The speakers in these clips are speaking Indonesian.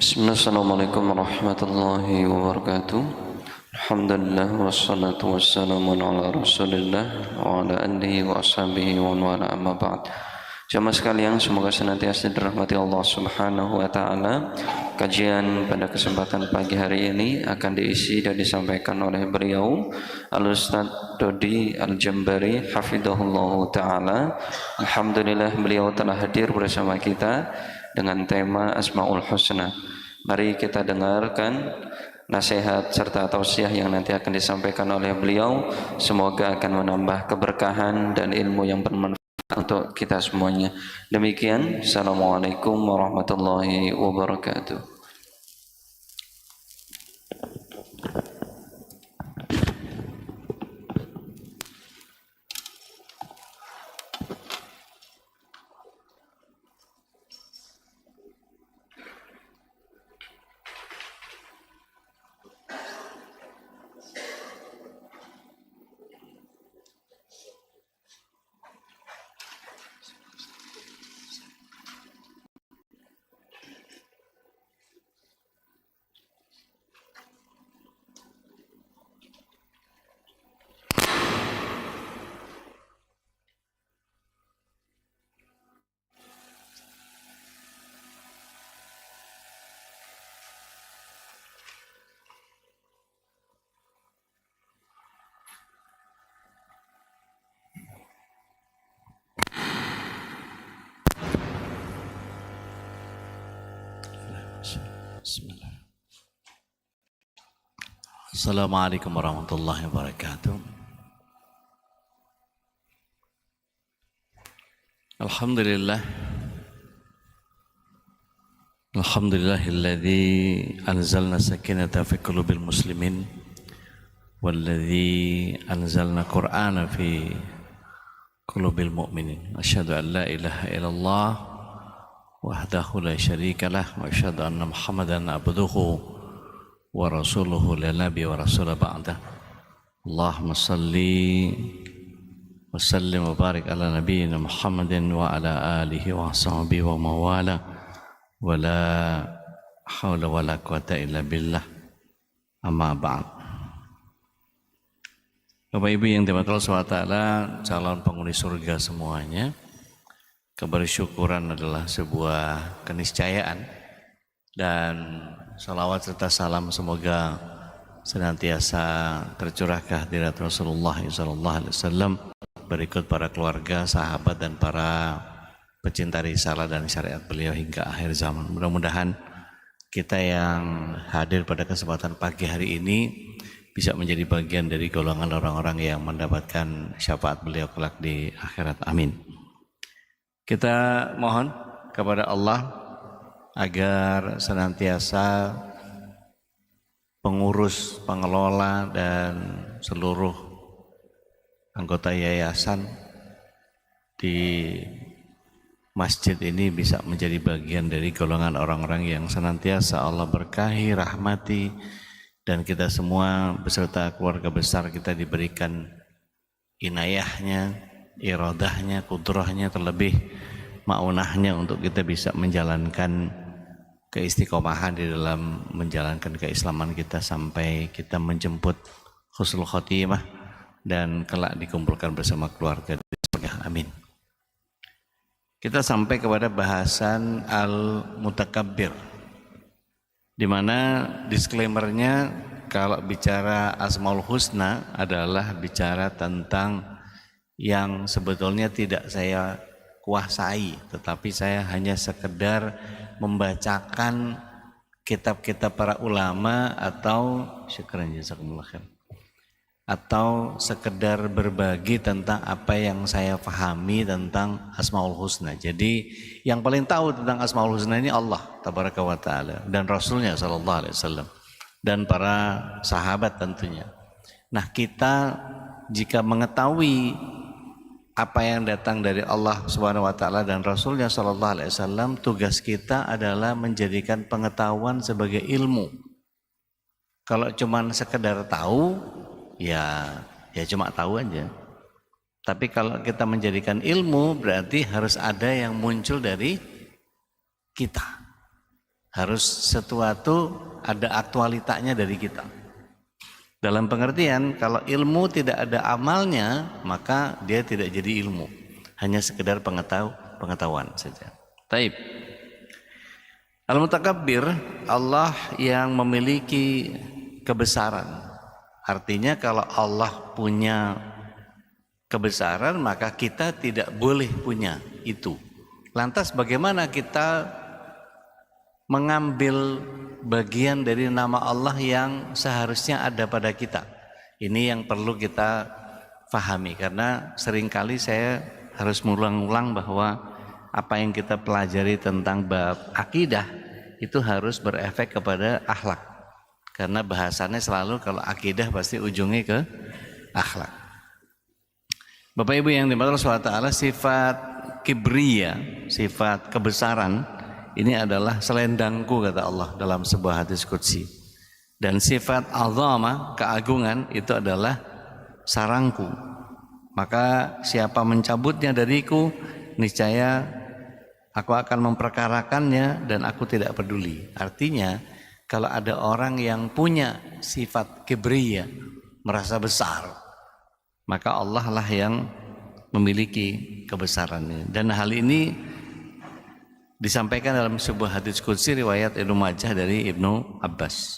Bismillah, assalamualaikum warahmatullahi wabarakatuh. Alhamdulillah wassalatu wassalamu ala rasulillah wa ala alihi wa ashabihi wa wala amma ba'd. Jamaah sekalian, semoga senantiasa dirahmati Allah subhanahu wa ta'ala. Kajian pada kesempatan pagi hari ini akan diisi dan disampaikan oleh beliau Al-Ustaz Dodi Al-Jambari hafidhahullahu ta'ala. Alhamdulillah beliau telah hadir bersama kita dengan tema Asmaul Husna. Mari kita dengarkan nasihat serta tausiah yang nanti akan disampaikan oleh beliau. Semoga akan menambah keberkahan dan ilmu yang bermanfaat untuk kita semuanya. Demikian, Assalamualaikum warahmatullahi wabarakatuh. Bismillah. Assalamualaikum warahmatullahi wabarakatuh. Alhamdulillah. Alhamdulillahilladzi anzalna sakinata fi qulubil muslimin walladzi anzalna qur'ana fi qulubil mu'minin. Asyhadu an la ilaha illallah wahdahu la syarikalah wa asyhadu anna Muhammadan abduhu wa rasuluhu la nabi wa rasul ba'dah. Allahumma salli wa sallim wa barik ala nabiyyina Muhammadin wa ala alihi wa sahbihi wa mawala wa la hawla wa la quwata illa billah, amma ba'd. Bapak Ibu yang dirahmati Allah SWT, calon penghuni surga semuanya, kebersyukuran adalah sebuah keniscayaan, dan salawat serta salam semoga senantiasa tercurah ke hadirat Rasulullah SAW, berikut para keluarga, sahabat, dan para pecinta risalah dan syariat beliau hingga akhir zaman. Mudah-mudahan kita yang hadir pada kesempatan pagi hari ini bisa menjadi bagian dari golongan orang-orang yang mendapatkan syafaat beliau kelak di akhirat. Amin. Kita mohon kepada Allah agar senantiasa pengurus, pengelola, dan seluruh anggota yayasan di masjid ini bisa menjadi bagian dari golongan orang-orang yang senantiasa Allah berkahi, rahmati, dan kita semua beserta keluarga besar kita diberikan inayahnya, iradahnya, kudrahnya, terlebih ma'unahnya untuk kita bisa menjalankan keistiqomahan di dalam menjalankan keislaman kita sampai kita menjemput husnul khotimah dan kelak dikumpulkan bersama keluarga di surga. Amin. Kita sampai kepada bahasan al-mutakabbir, di mana disclaimernya kalau bicara Asmaul Husna adalah bicara tentang yang sebetulnya tidak saya kuasai, tetapi saya hanya sekedar membacakan kitab-kitab para ulama atau syukran jazakumullah khair, atau sekedar berbagi tentang apa yang saya pahami tentang Asmaul Husna. Jadi yang paling tahu tentang Asmaul Husna ini Allah tabaraka wa ta'ala dan Rasulnya sallallahu alaihi wasallam dan para sahabat tentunya. Nah, kita jika mengetahui apa yang datang dari Allah Subhanahu wa taala dan Rasulnya sallallahu alaihi wasallam, tugas kita adalah menjadikan pengetahuan sebagai ilmu. Kalau cuma sekedar tahu, ya cuma tahu aja. Tapi kalau kita menjadikan ilmu, berarti harus ada yang muncul dari kita. Harus sesuatu ada aktualitanya dari kita. Dalam pengertian kalau ilmu tidak ada amalnya maka dia tidak jadi ilmu, hanya sekedar pengetahuan saja. Taib. Al-Mutakabbir Allah yang memiliki kebesaran. Artinya kalau Allah punya kebesaran maka kita tidak boleh punya itu. Lantas bagaimana kita mengambil bagian dari nama Allah yang seharusnya ada pada kita? Ini yang perlu kita fahami, karena seringkali saya harus mengulang-ulang bahwa apa yang kita pelajari tentang bab akidah itu harus berefek kepada akhlak, karena bahasannya selalu kalau akidah pasti ujungnya ke akhlak. Bapak Ibu yang dimaksud Allah SWT, sifat kibriya, sifat kebesaran ini adalah selendangku kata Allah dalam sebuah hadis qudsi. Dan sifat azamah, keagungan itu adalah sarangku. Maka siapa mencabutnya dariku, niscaya aku akan memperkarakannya dan aku tidak peduli. Artinya kalau ada orang yang punya sifat kibriya, merasa besar, maka Allah lah yang memiliki kebesarannya. Dan hal ini disampaikan dalam sebuah hadis qudsi riwayat Ibnu Majah dari Ibnu Abbas.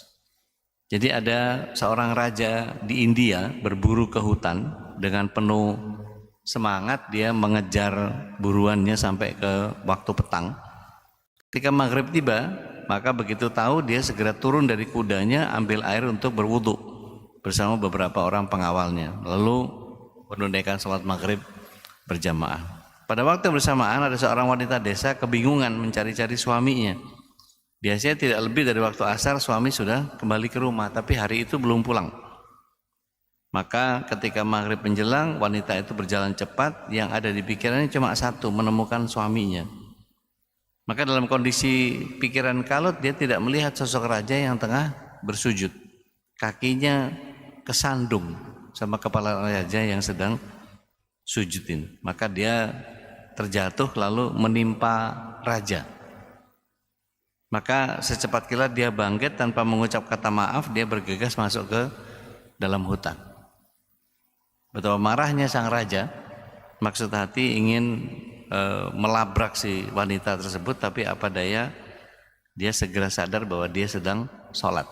Jadi ada seorang raja di India berburu ke hutan dengan penuh semangat, dia mengejar buruannya sampai ke waktu petang. Ketika maghrib tiba, maka begitu tahu dia segera turun dari kudanya, ambil air untuk berwudu bersama beberapa orang pengawalnya, lalu menunaikan sholat maghrib berjamaah. Pada waktu bersamaan ada seorang wanita desa kebingungan mencari-cari suaminya. Biasanya tidak lebih dari waktu asar suami sudah kembali ke rumah, tapi hari itu belum pulang. Maka ketika maghrib menjelang, wanita itu berjalan cepat, yang ada di pikirannya cuma satu, menemukan suaminya. Maka dalam kondisi pikiran kalut, dia tidak melihat sosok raja yang tengah bersujud. Kakinya kesandung sama kepala raja yang sedang sujudin. Maka dia terjatuh lalu menimpa raja. Maka secepat kilat dia bangkit tanpa mengucap kata maaf, dia bergegas masuk ke dalam hutan. Betapa marahnya sang raja, maksud hati ingin melabrak si wanita tersebut, tapi apa daya dia segera sadar bahwa dia sedang sholat.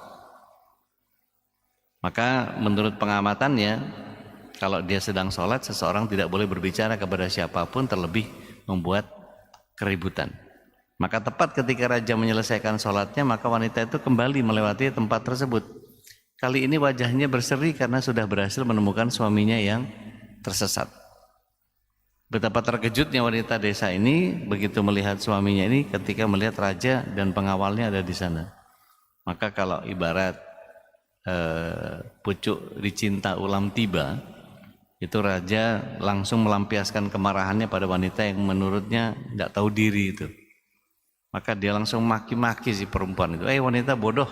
Maka menurut pengamatannya, kalau dia sedang sholat, seseorang tidak boleh berbicara kepada siapapun, terlebih membuat keributan. Maka tepat ketika raja menyelesaikan sholatnya, maka wanita itu kembali melewati tempat tersebut. Kali ini wajahnya berseri karena sudah berhasil menemukan suaminya yang tersesat. Betapa terkejutnya wanita desa ini begitu melihat suaminya ini ketika melihat raja dan pengawalnya ada di sana. Maka kalau ibarat pucuk dicinta ulam tiba, itu raja langsung melampiaskan kemarahannya pada wanita yang menurutnya tidak tahu diri itu. Maka dia langsung maki-maki si perempuan itu. Wanita bodoh,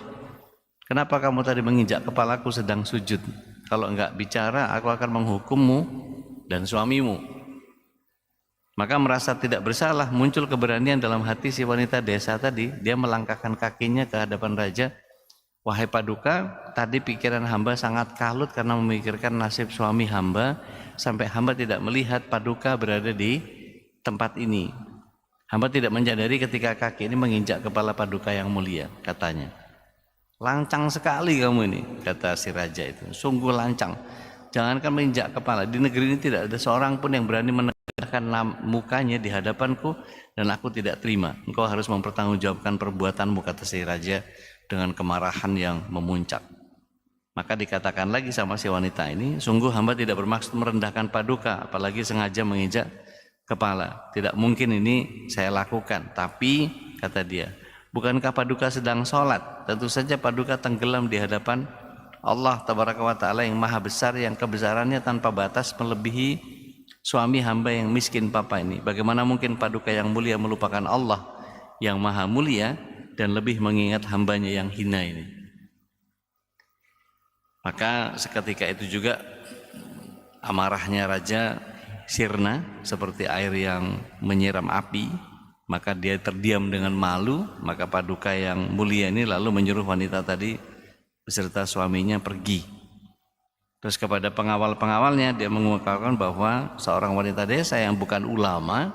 kenapa kamu tadi menginjak kepalaku sedang sujud? Kalau enggak bicara, aku akan menghukummu dan suamimu. Maka merasa tidak bersalah, muncul keberanian dalam hati si wanita desa tadi. Dia melangkahkan kakinya ke hadapan raja. Wahai Paduka, tadi pikiran hamba sangat kalut karena memikirkan nasib suami hamba, sampai hamba tidak melihat Paduka berada di tempat ini. Hamba tidak menyadari ketika kaki ini menginjak kepala Paduka yang mulia, katanya. Lancang sekali kamu ini, kata si raja itu. Sungguh lancang. Jangankan menginjak kepala, di negeri ini tidak ada seorang pun yang berani menegakkan mukanya di hadapanku, dan aku tidak terima. Engkau harus mempertanggungjawabkan perbuatanmu, kata si raja dengan kemarahan yang memuncak. Maka dikatakan lagi sama si wanita ini, sungguh hamba tidak bermaksud merendahkan Paduka, apalagi sengaja menginjak kepala. Tidak mungkin ini saya lakukan. Tapi kata dia, bukankah Paduka sedang sholat? Tentu saja Paduka tenggelam di hadapan Allah Tabaraka wa Ta'ala yang maha besar, yang kebesarannya tanpa batas melebihi suami hamba yang miskin papa ini. Bagaimana mungkin Paduka yang mulia melupakan Allah yang maha mulia dan lebih mengingat hambanya yang hina ini. Maka seketika itu juga amarahnya raja sirna seperti air yang menyiram api, maka dia terdiam dengan malu, maka paduka yang mulia ini lalu menyuruh wanita tadi beserta suaminya pergi. Terus kepada pengawal-pengawalnya dia mengungkapkan bahwa seorang wanita desa yang bukan ulama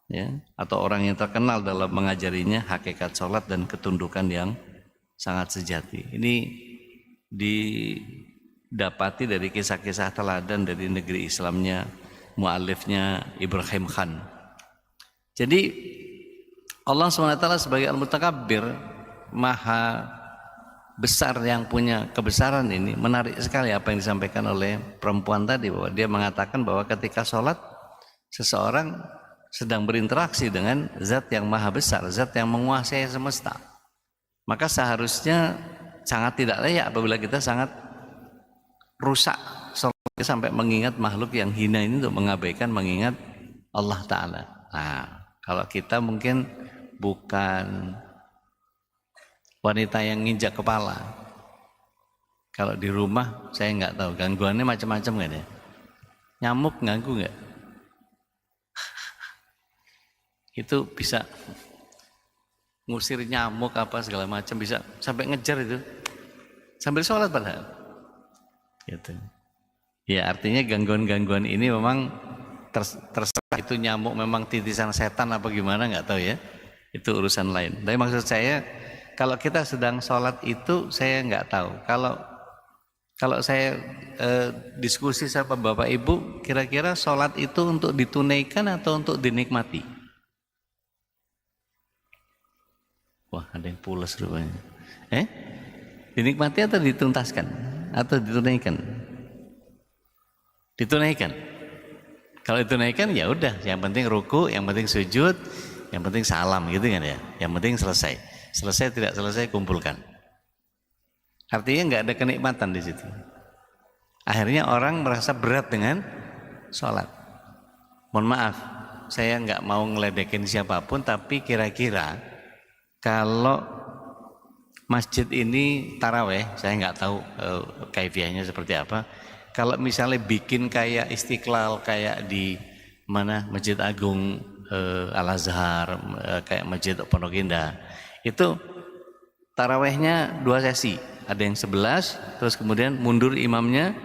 ya, atau orang yang terkenal dalam mengajarinya hakikat sholat dan ketundukan yang sangat sejati. Ini didapati dari kisah-kisah teladan dari negeri Islamnya muallifnya Ibrahim Khan. Jadi Allah SWT sebagai Al-Mutakabbir, maha besar yang punya kebesaran ini, menarik sekali apa yang disampaikan oleh perempuan tadi, bahwa dia mengatakan bahwa ketika sholat seseorang sedang berinteraksi dengan zat yang maha besar, zat yang menguasai semesta. Maka seharusnya sangat tidak layak apabila kita sangat rusak sholat sampai mengingat makhluk yang hina ini untuk mengabaikan mengingat Allah Ta'ala. Nah, kalau kita mungkin bukan wanita yang nginjak kepala. Kalau di rumah saya nggak tahu gangguannya macam-macam nggak ya? Nyamuk ganggu nggak? Itu bisa ngusir nyamuk apa segala macam, bisa sampai ngejar itu sambil sholat padahal. Gitu. Ya artinya gangguan-gangguan ini memang terserah itu nyamuk memang titisan setan apa gimana nggak tahu ya. Itu urusan lain. Tapi maksud saya kalau kita sedang sholat itu saya nggak tahu. Kalau saya diskusi sama Bapak Ibu, kira-kira sholat itu untuk ditunaikan atau untuk dinikmati? Wah, ada yang pulas rupanya. Dinikmati atau dituntaskan? Atau ditunaikan? Ditunaikan. Kalau ditunaikan ya udah, yang penting ruku, yang penting sujud, yang penting salam gitu kan ya. Yang penting selesai. Selesai tidak selesai kumpulkan. Artinya nggak ada kenikmatan di situ. Akhirnya orang merasa berat dengan sholat. Mohon maaf, saya nggak mau ngeledekin siapapun, tapi kira-kira kalau masjid ini taraweh, saya nggak tahu kaifiahnya seperti apa. Kalau misalnya bikin kayak Istiqlal, kayak di mana Masjid Agung Al-Azhar, kayak Masjid Pondok Indah, itu tarawehnya 2 sesi. Ada yang 11, terus kemudian mundur imamnya,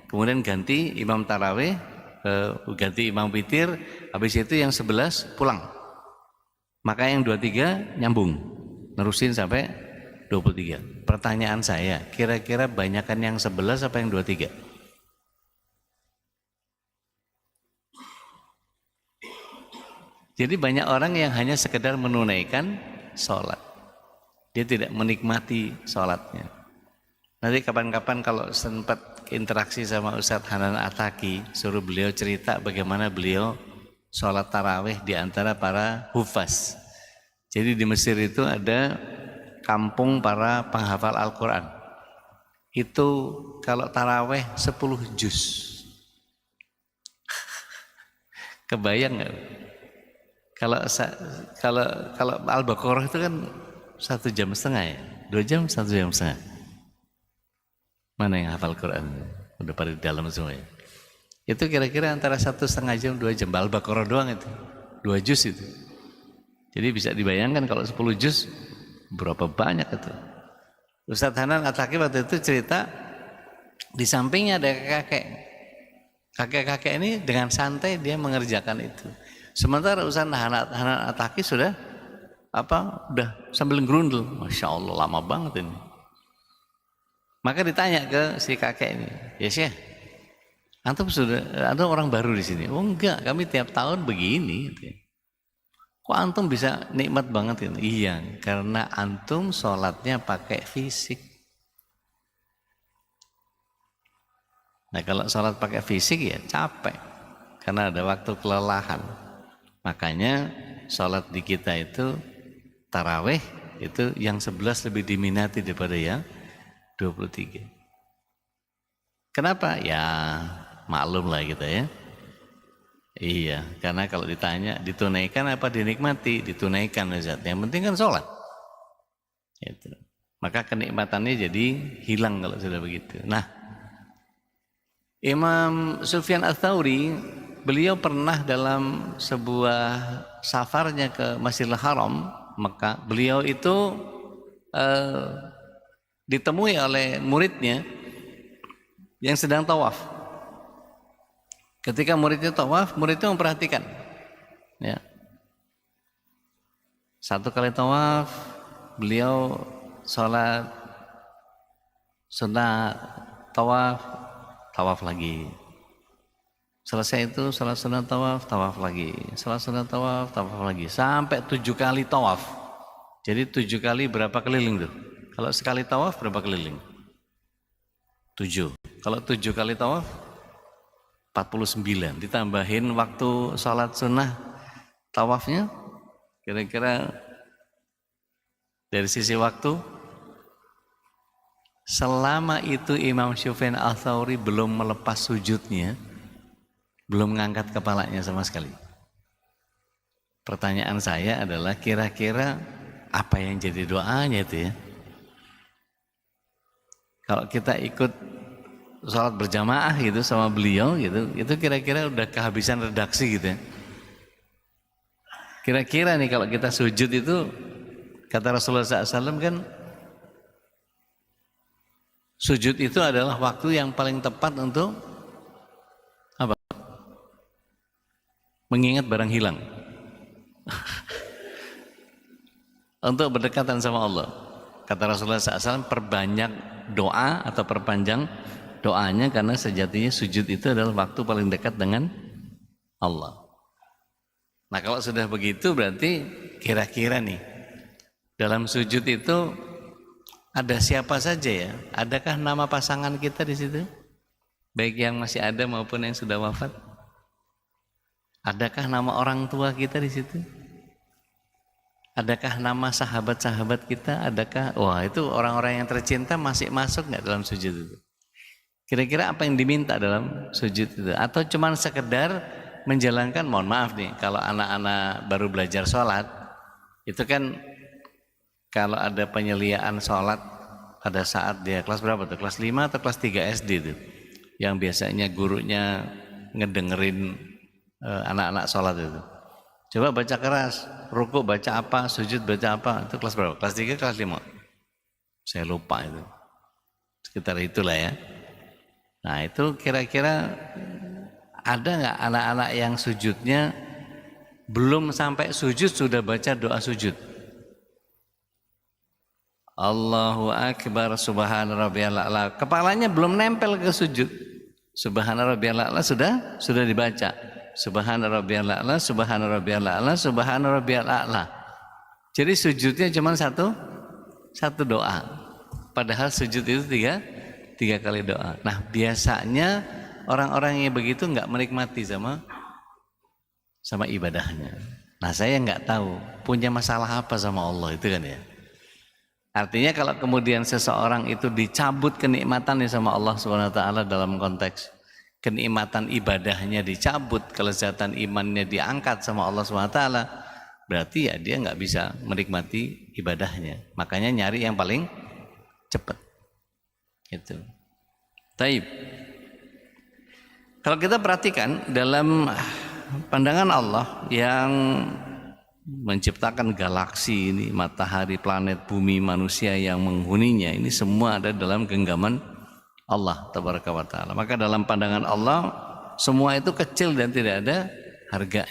kemudian ganti imam taraweh, ganti imam witir, habis itu yang 11 pulang. Maka yang 23 nyambung, nerusin sampai 23. Pertanyaan saya, kira-kira banyakan yang 11 apa yang 23? Jadi banyak orang yang hanya sekedar menunaikan sholat. Dia tidak menikmati sholatnya. Nanti kapan-kapan kalau sempat interaksi sama Ustadz Hanan Ataki, suruh beliau cerita bagaimana beliau sholat tarawih di antara para hufaz. Jadi di Mesir itu ada kampung para penghafal Al-Quran. Itu kalau tarawih 10 juz. Kebayang nggak? Kalau Al-Baqarah itu kan 1,5 jam ya, 2 jam, 1,5 jam. Mana yang hafal Quran? Udah pada di dalam semua ya. Itu kira-kira antara 1,5 jam, 2 jam. Al-Baqarah doang itu, 2 juz itu. Jadi bisa dibayangkan kalau 10 juz berapa banyak itu. Ustadz Hanan Ataki waktu itu cerita di sampingnya ada kakek. Kakek-kakek ini dengan santai dia mengerjakan itu. Sementara Ustadz Hanan Ataki sudah udah sambil gerundel. Masya Allah lama banget ini. Maka ditanya ke si kakek ini, ya Syekh, antum orang baru di sini? Oh enggak, kami tiap tahun begini. Kok antum bisa nikmat banget ini? Iya, karena antum sholatnya pakai fisik. Nah kalau sholat pakai fisik ya capek, karena ada waktu kelelahan. Makanya sholat di kita itu taraweh itu yang 11 lebih diminati daripada yang 23. Kenapa? Ya maklum lah gitu ya. Iya, karena kalau ditanya ditunaikan apa dinikmati? Ditunaikan Ustaz. Yang penting kan sholat. Gitu. Maka kenikmatannya jadi hilang kalau sudah begitu. Nah, Imam Sufyan Ats-Tsauri beliau pernah dalam sebuah safarnya ke Masjidil Haram, Mekah, beliau itu ditemui oleh muridnya yang sedang tawaf. Ketika muridnya tawaf, muridnya memperhatikan. Ya. Satu kali tawaf, beliau sholat sunat, tawaf lagi. Selesai itu sholat sunat tawaf lagi. Sholat sunat tawaf lagi. Sampai 7 kali tawaf. Jadi 7 kali berapa keliling tuh? Kalau sekali tawaf berapa keliling? 7. Kalau 7 kali tawaf 49. Ditambahin waktu sholat sunnah tawafnya, kira-kira dari sisi waktu, selama itu Imam Sufyan Ats-Tsauri belum melepas sujudnya, belum mengangkat kepalanya sama sekali. Pertanyaan saya adalah kira-kira apa yang jadi doanya itu ya? Kalau kita ikut sholat berjamaah gitu sama beliau gitu, itu kira-kira udah kehabisan redaksi gitu ya. Kira-kira nih kalau kita sujud itu, kata Rasulullah SAW kan, sujud itu adalah waktu yang paling tepat untuk apa? Mengingat barang hilang. Untuk berdekatan sama Allah. Kata Rasulullah SAW, perbanyak doa atau perpanjang doanya, karena sejatinya sujud itu adalah waktu paling dekat dengan Allah. Nah kalau sudah begitu berarti kira-kira nih, dalam sujud itu ada siapa saja ya? Adakah nama pasangan kita di situ? Baik yang masih ada maupun yang sudah wafat? Adakah nama orang tua kita di situ? Adakah nama sahabat-sahabat kita? Adakah, wah itu orang-orang yang tercinta masih masuk nggak dalam sujud itu? Kira-kira apa yang diminta dalam sujud itu? Atau cuman sekedar menjalankan, mohon maaf nih, kalau anak-anak baru belajar sholat, itu kan kalau ada penyeliaan sholat pada saat dia kelas berapa tuh? Kelas 5 atau kelas 3 SD itu, yang biasanya gurunya ngedengerin anak-anak sholat itu. Coba baca keras, rukuk baca apa, sujud baca apa, itu kelas berapa? Kelas 3, kelas 5? Saya lupa itu. Sekitar itulah ya. Nah itu kira-kira ada nggak anak-anak yang sujudnya belum sampai sujud sudah baca doa sujud? Allahu Akbar, Subhana Rabbiyal A'la. Kepalanya belum nempel ke sujud. Subhana Rabbiyal A'la sudah dibaca. Subhana Rabbiyal A'la, Subhana Rabbiyal A'la, Subhana Rabbiyal A'la. Jadi sujudnya cuma satu doa. Padahal sujud itu tiga kali doa. Nah biasanya orang-orang yang begitu nggak menikmati sama ibadahnya. Nah saya nggak tahu punya masalah apa sama Allah itu kan ya. Artinya kalau kemudian seseorang itu dicabut kenikmatannya sama Allah SWT dalam konteks kenikmatan ibadahnya dicabut, kelezatan imannya diangkat sama Allah SWT, berarti ya dia nggak bisa menikmati ibadahnya. Makanya nyari yang paling cepat. Itu. Taib. Kalau kita perhatikan dalam pandangan Allah yang menciptakan galaksi ini, matahari, planet, bumi, manusia yang menghuninya, ini semua ada dalam genggaman Allah tabaraka wa ta'ala. Maka dalam pandangan Allah semua itu kecil dan tidak ada harga.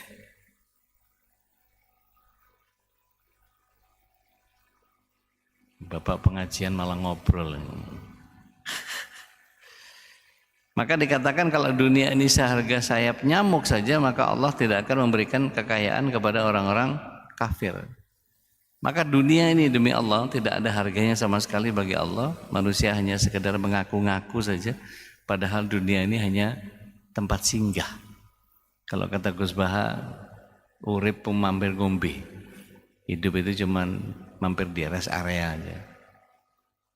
Bapak pengajian malah ngobrol. Maka dikatakan kalau dunia ini seharga sayap nyamuk saja, maka Allah tidak akan memberikan kekayaan kepada orang-orang kafir. Maka dunia ini demi Allah tidak ada harganya sama sekali bagi Allah. Manusia hanya sekedar mengaku-ngaku saja, padahal dunia ini hanya tempat singgah. Kalau kata Gus Baha, urip mampir ngombe. Hidup itu cuman mampir di rest area aja.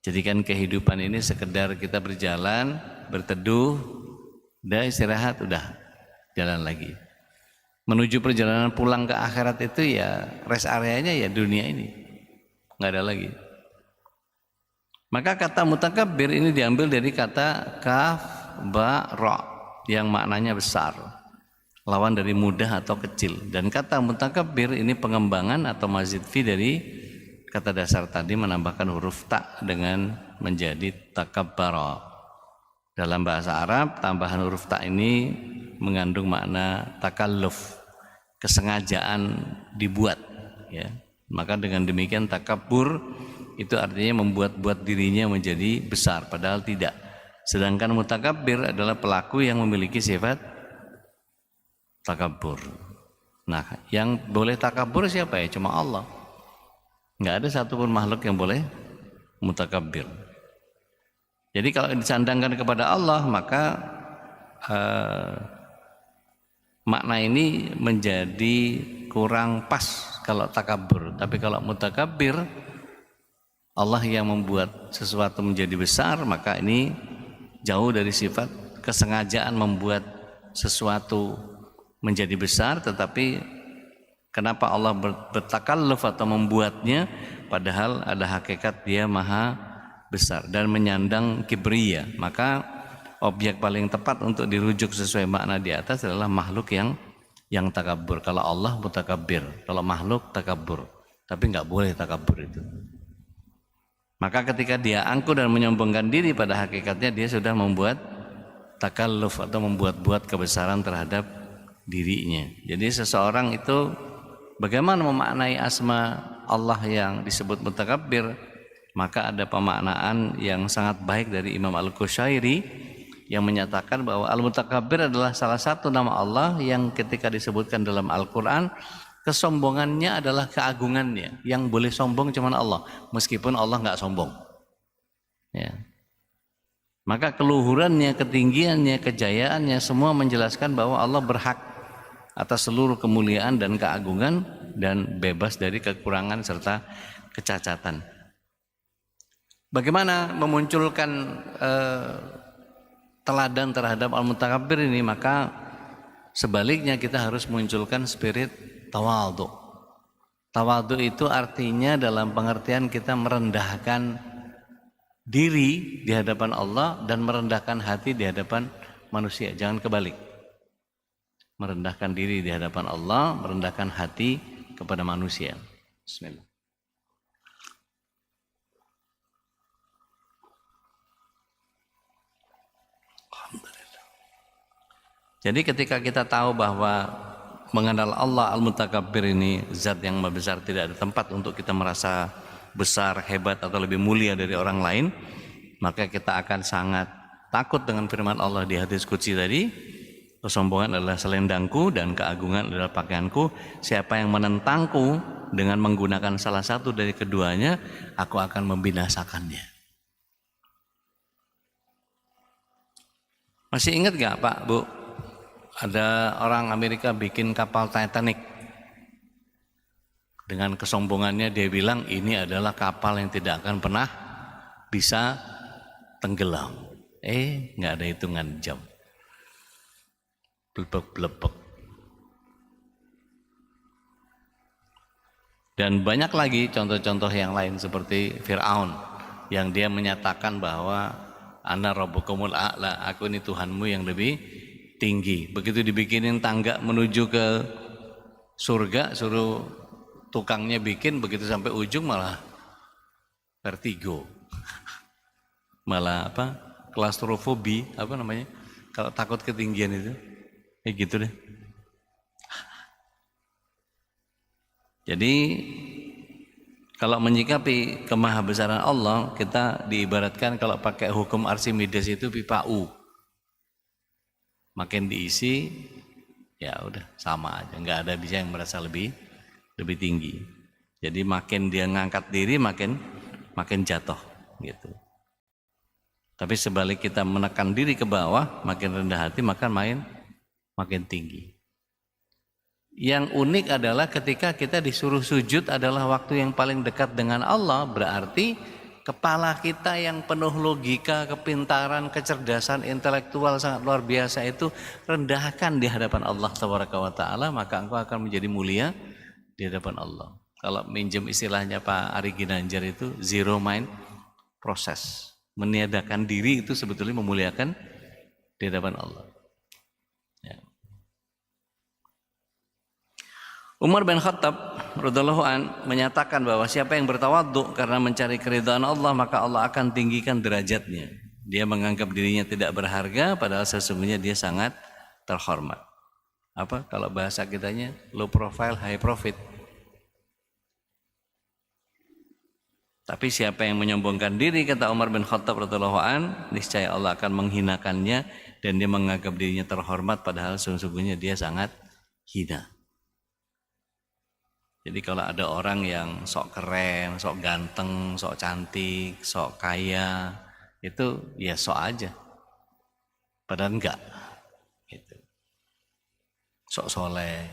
Jadikan kehidupan ini sekedar kita berjalan, berteduh, udah istirahat, udah jalan lagi. Menuju perjalanan pulang ke akhirat itu ya rest areanya ya dunia ini, nggak ada lagi. Maka kata mutakabbir ini diambil dari kata kaf ba ra yang maknanya besar. lawan dari mudah atau kecil. Dan kata mutakabbir ini pengembangan atau mazid fi dari kata dasar tadi, menambahkan huruf ta dengan menjadi takabbara. Dalam bahasa Arab, tambahan huruf ta ini mengandung makna takalluf, kesengajaan dibuat, ya. Maka dengan demikian takabbur itu artinya membuat-buat dirinya menjadi besar, padahal tidak. Sedangkan mutakabbir adalah pelaku yang memiliki sifat takabbur. Nah, yang boleh takabbur siapa ya? Cuma Allah. Nggak ada satupun makhluk yang boleh mutakabbir. Jadi kalau disandangkan kepada Allah, maka makna ini menjadi kurang pas kalau takabbur. Tapi kalau mutakabbir, Allah yang membuat sesuatu menjadi besar, maka ini jauh dari sifat kesengajaan membuat sesuatu menjadi besar. Tetapi kenapa Allah bertakalluf atau membuatnya, padahal ada hakikat dia maha besar dan menyandang kibriya. Maka objek paling tepat untuk dirujuk sesuai makna di atas adalah makhluk yang takabur. Kalau Allah mutakabbir, kalau makhluk takabur. Tapi nggak boleh takabur itu. Maka ketika dia angkuh dan menyombongkan diri, pada hakikatnya dia sudah membuat takalluf atau membuat-buat kebesaran terhadap dirinya. Jadi seseorang itu bagaimana memaknai asma Allah yang disebut mutakabbir, maka ada pemaknaan yang sangat baik dari Imam Al-Qushairi yang menyatakan bahwa Al-Mutakabbir adalah salah satu nama Allah yang ketika disebutkan dalam Al-Quran, kesombongannya adalah keagungannya. Yang boleh sombong cuma Allah, meskipun Allah nggak sombong. Ya. Maka keluhurannya, ketinggiannya, kejayaannya semua menjelaskan bahwa Allah berhak atas seluruh kemuliaan dan keagungan dan bebas dari kekurangan serta kecacatan. Bagaimana memunculkan teladan terhadap Al-Mutakabbir ini? Maka sebaliknya kita harus munculkan spirit tawadhu. Tawadhu itu artinya dalam pengertian kita merendahkan diri di hadapan Allah dan merendahkan hati di hadapan manusia. Jangan kebalik. Merendahkan diri di hadapan Allah, merendahkan hati kepada manusia. Bismillah. Jadi ketika kita tahu bahwa mengenal Allah Al-Mutakabbir ini zat yang maha besar, tidak ada tempat untuk kita merasa besar, hebat atau lebih mulia dari orang lain, maka kita akan sangat takut dengan firman Allah di hadis qudsi tadi, kesombongan adalah selendangku dan keagungan adalah pakaianku. Siapa yang menentangku dengan menggunakan salah satu dari keduanya, aku akan membinasakannya. Masih ingat gak Pak, Bu? Ada orang Amerika bikin kapal Titanic. Dengan kesombongannya dia bilang ini adalah kapal yang tidak akan pernah bisa tenggelam. Nggak ada hitungan jam. Blebek-blebek. Dan banyak lagi contoh-contoh yang lain seperti Fir'aun yang dia menyatakan bahwa ana rabbukumul a'la, aku ini Tuhanmu yang lebih tinggi. Begitu dibikinin tangga menuju ke surga, suruh tukangnya bikin, begitu sampai ujung malah vertigo. Malah klaustrofobi, kalau takut ketinggian itu. Gitu deh. Jadi kalau menyikapi kemahabesaran Allah, kita diibaratkan kalau pakai hukum Archimedes itu pipa U. Makin diisi, ya udah sama aja, nggak ada bisa yang merasa lebih tinggi. Jadi makin dia ngangkat diri, makin jatuh gitu. Tapi sebalik kita menekan diri ke bawah, makin rendah hati, maka makin tinggi. Yang unik adalah ketika kita disuruh sujud adalah waktu yang paling dekat dengan Allah, berarti kepala kita yang penuh logika, kepintaran, kecerdasan intelektual sangat luar biasa itu rendahkan di hadapan Allah Tabaraka wa Ta'ala, maka engkau akan menjadi mulia di hadapan Allah. Kalau minjem istilahnya Pak Ari Ginanjar itu zero mind process. Meniadakan diri itu sebetulnya memuliakan di hadapan Allah. Ya. Umar bin Khattab radhiyallahu an menyatakan bahwa siapa yang bertawadhu karena mencari keridhaan Allah, maka Allah akan tinggikan derajatnya. Dia menganggap dirinya tidak berharga padahal sesungguhnya dia sangat terhormat. Apa kalau bahasa kitanya low profile high profit. Tapi siapa yang menyombongkan diri, kata Umar bin Khattab radhiyallahu an, niscaya Allah akan menghinakannya dan dia menganggap dirinya terhormat padahal sesungguhnya dia sangat hina. Jadi kalau ada orang yang sok keren, sok ganteng, sok cantik, sok kaya, itu ya sok aja. Padahal enggak. Gitu. Sok soleh.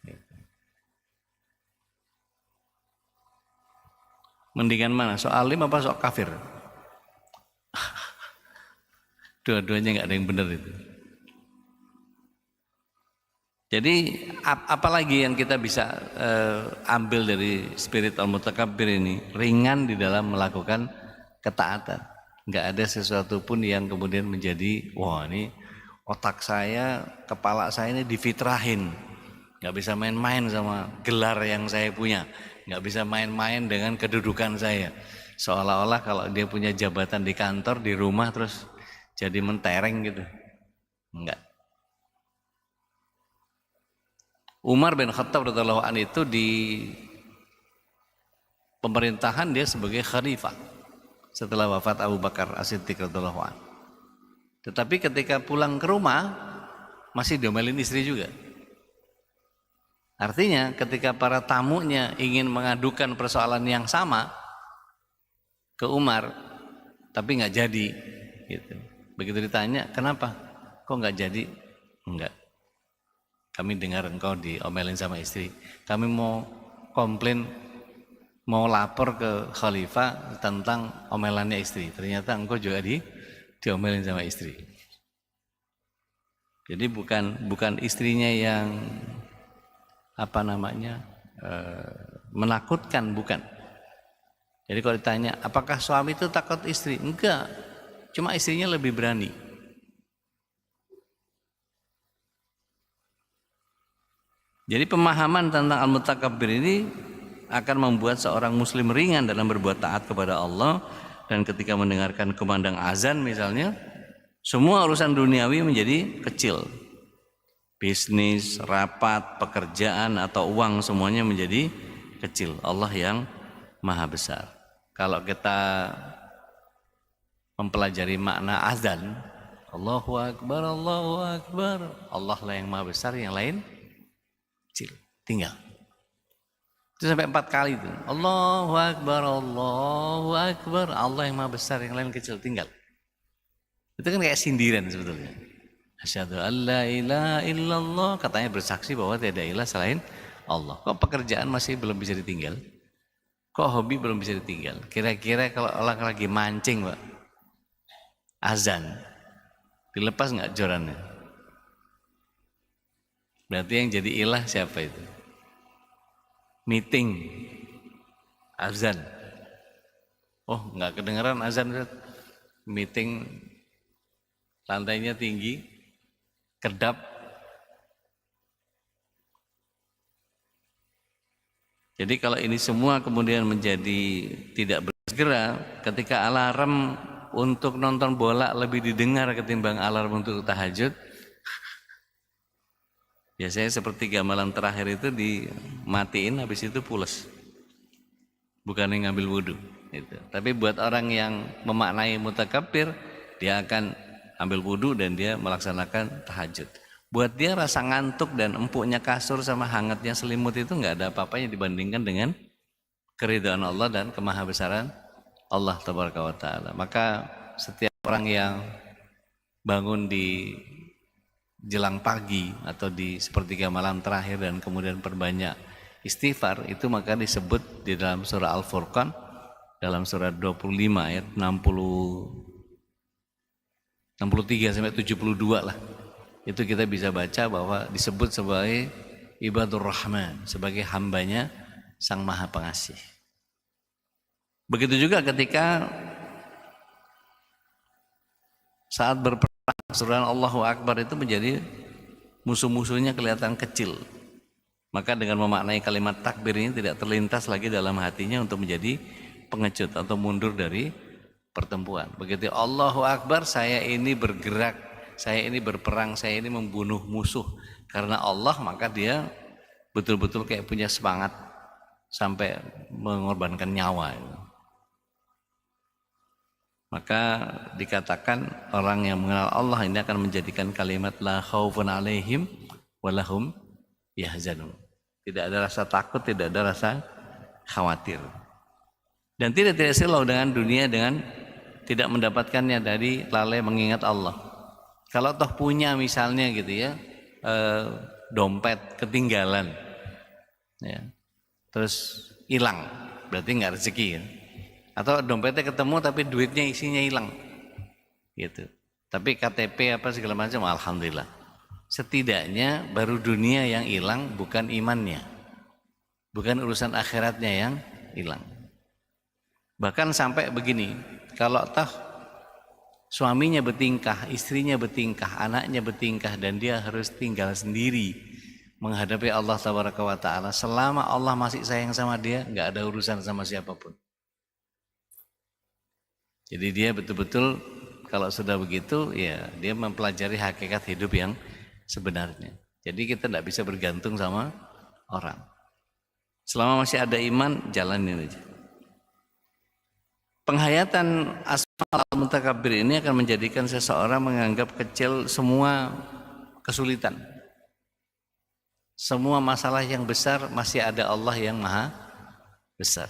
Gitu. Mendingan mana? Sok alim apa sok kafir? Dua-duanya enggak ada yang benar itu. Jadi apalagi yang kita bisa ambil dari spirit al-mutakabbir ini, ringan di dalam melakukan ketaatan. Enggak ada sesuatu pun yang kemudian menjadi wah ini otak saya, kepala saya ini difitrahin. Enggak bisa main-main sama gelar yang saya punya. Enggak bisa main-main dengan kedudukan saya. Seolah-olah kalau dia punya jabatan di kantor, di rumah terus jadi mentereng gitu. Enggak. Umar bin Khattab radhiyallahu anhu itu di pemerintahan dia sebagai khalifah setelah wafat Abu Bakar As-Siddiq radhiyallahu anhu. Tetapi ketika pulang ke rumah masih diomelin istri juga. Artinya ketika para tamunya ingin mengadukan persoalan yang sama ke Umar, tapi nggak jadi. Gitu. Begitu ditanya, kenapa? Kok nggak jadi? Enggak. Kami dengar engkau diomelin sama istri. Kami mau komplain, mau lapor ke khalifah tentang omelannya istri. Ternyata engkau juga diomelin sama istri. Jadi bukan istrinya yang menakutkan, bukan. Jadi kalau ditanya, apakah suami itu takut istri? Enggak. Cuma istrinya lebih berani. Jadi pemahaman tentang al-mutakabbir ini akan membuat seorang muslim ringan dalam berbuat taat kepada Allah, dan ketika mendengarkan kumandang azan misalnya, semua urusan duniawi menjadi kecil. Bisnis, rapat, pekerjaan atau uang semuanya menjadi kecil. Allah yang maha besar. Kalau kita mempelajari makna azan, Allahu Akbar, Allahu Akbar, Allah lah yang maha besar, yang lain kecil, tinggal. Itu sampai 4 kali itu. Allahu Akbar, Allahu Akbar, Allah yang maha besar, yang lain kecil, tinggal. Itu kan kayak sindiran sebetulnya. Asyhadu an la ilaha illallah, katanya bersaksi bahwa tidak ilah selain Allah. Kok pekerjaan masih belum bisa ditinggal? Kok hobi belum bisa ditinggal? Kira-kira kalau orang lagi mancing, Pak, azan, dilepas nggak jorannya? Berarti yang jadi ilah siapa itu? Meeting, azan. Oh, nggak kedengeran azan. Meeting, lantainya tinggi, kedap. Jadi kalau ini semua kemudian menjadi tidak bersegera, ketika alarm untuk nonton bola lebih didengar ketimbang alarm untuk tahajud, biasanya sepertiga malam terakhir itu dimatiin, habis itu pules. Bukan yang ngambil wudhu. Gitu. Tapi buat orang yang memaknai mutakabbir, dia akan ambil wudhu dan dia melaksanakan tahajud. Buat dia rasa ngantuk dan empuknya kasur sama hangatnya selimut itu nggak ada apa-apanya dibandingkan dengan keridhaan Allah dan kemahabesaran Allah tabaraka wa ta'ala. Maka setiap orang yang bangun di jelang pagi atau di sepertiga malam terakhir dan kemudian perbanyak istighfar, itu maka disebut di dalam surah Al-Furqan dalam surah 25 ayat 63 sampai 72 lah. Itu kita bisa baca bahwa disebut sebagai ibadur rahman, sebagai hambanya Sang Maha Pengasih. Begitu juga ketika saat berperang, surah Allahu Akbar itu menjadi musuh-musuhnya kelihatan kecil. Maka dengan memaknai kalimat takbir ini tidak terlintas lagi dalam hatinya untuk menjadi pengecut atau mundur dari pertempuran. Begitu Allahu Akbar, saya ini bergerak, saya ini berperang, saya ini membunuh musuh karena Allah, maka dia betul-betul kayak punya semangat sampai mengorbankan nyawa. Maka dikatakan orang yang mengenal Allah ini akan menjadikan kalimat la khaufun alaihim walahum yahzanun. Tidak ada rasa takut, tidak ada rasa khawatir. Dan tidak silau dengan dunia dengan tidak mendapatkannya dari lalai mengingat Allah. Kalau toh punya misalnya gitu ya, dompet ketinggalan, ya, terus hilang, berarti nggak rezeki ya. Atau dompetnya ketemu tapi duitnya isinya hilang, gitu. Tapi KTP apa segala macam, alhamdulillah. Setidaknya baru dunia yang hilang, bukan imannya, bukan urusan akhiratnya yang hilang. Bahkan sampai begini, kalau toh suaminya bertingkah, istrinya bertingkah, anaknya bertingkah, dan dia harus tinggal sendiri menghadapi Allah Taala, selama Allah masih sayang sama dia, nggak ada urusan sama siapapun. Jadi dia betul-betul kalau sudah begitu, ya dia mempelajari hakikat hidup yang sebenarnya. Jadi kita tidak bisa bergantung sama orang. Selama masih ada iman, jalanin aja. Penghayatan asma al-mutakabbir ini akan menjadikan seseorang menganggap kecil semua kesulitan. Semua masalah yang besar masih ada Allah yang maha besar.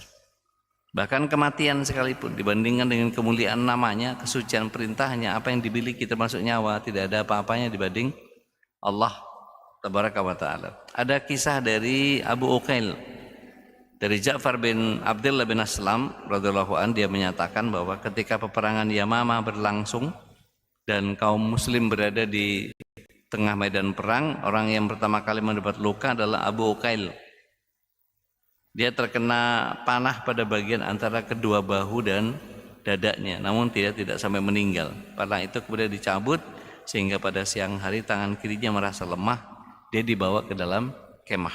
Bahkan kematian sekalipun dibandingkan dengan kemuliaan namanya, kesucian perintahnya, apa yang dimiliki termasuk nyawa, tidak ada apa-apanya dibanding Allah Tabaraka wa Ta'ala. Ada kisah dari Abu Uqail, dari Ja'far bin Abdullah bin Aslam radhiyallahu an, dia menyatakan bahwa ketika peperangan Yamamah berlangsung dan kaum muslim berada di tengah medan perang, orang yang pertama kali mendapat luka adalah Abu Uqail. Dia terkena panah pada bagian antara kedua bahu dan dadanya, namun tidak sampai meninggal. Panah itu kemudian dicabut sehingga pada siang hari tangan kirinya merasa lemah, dia dibawa ke dalam kemah.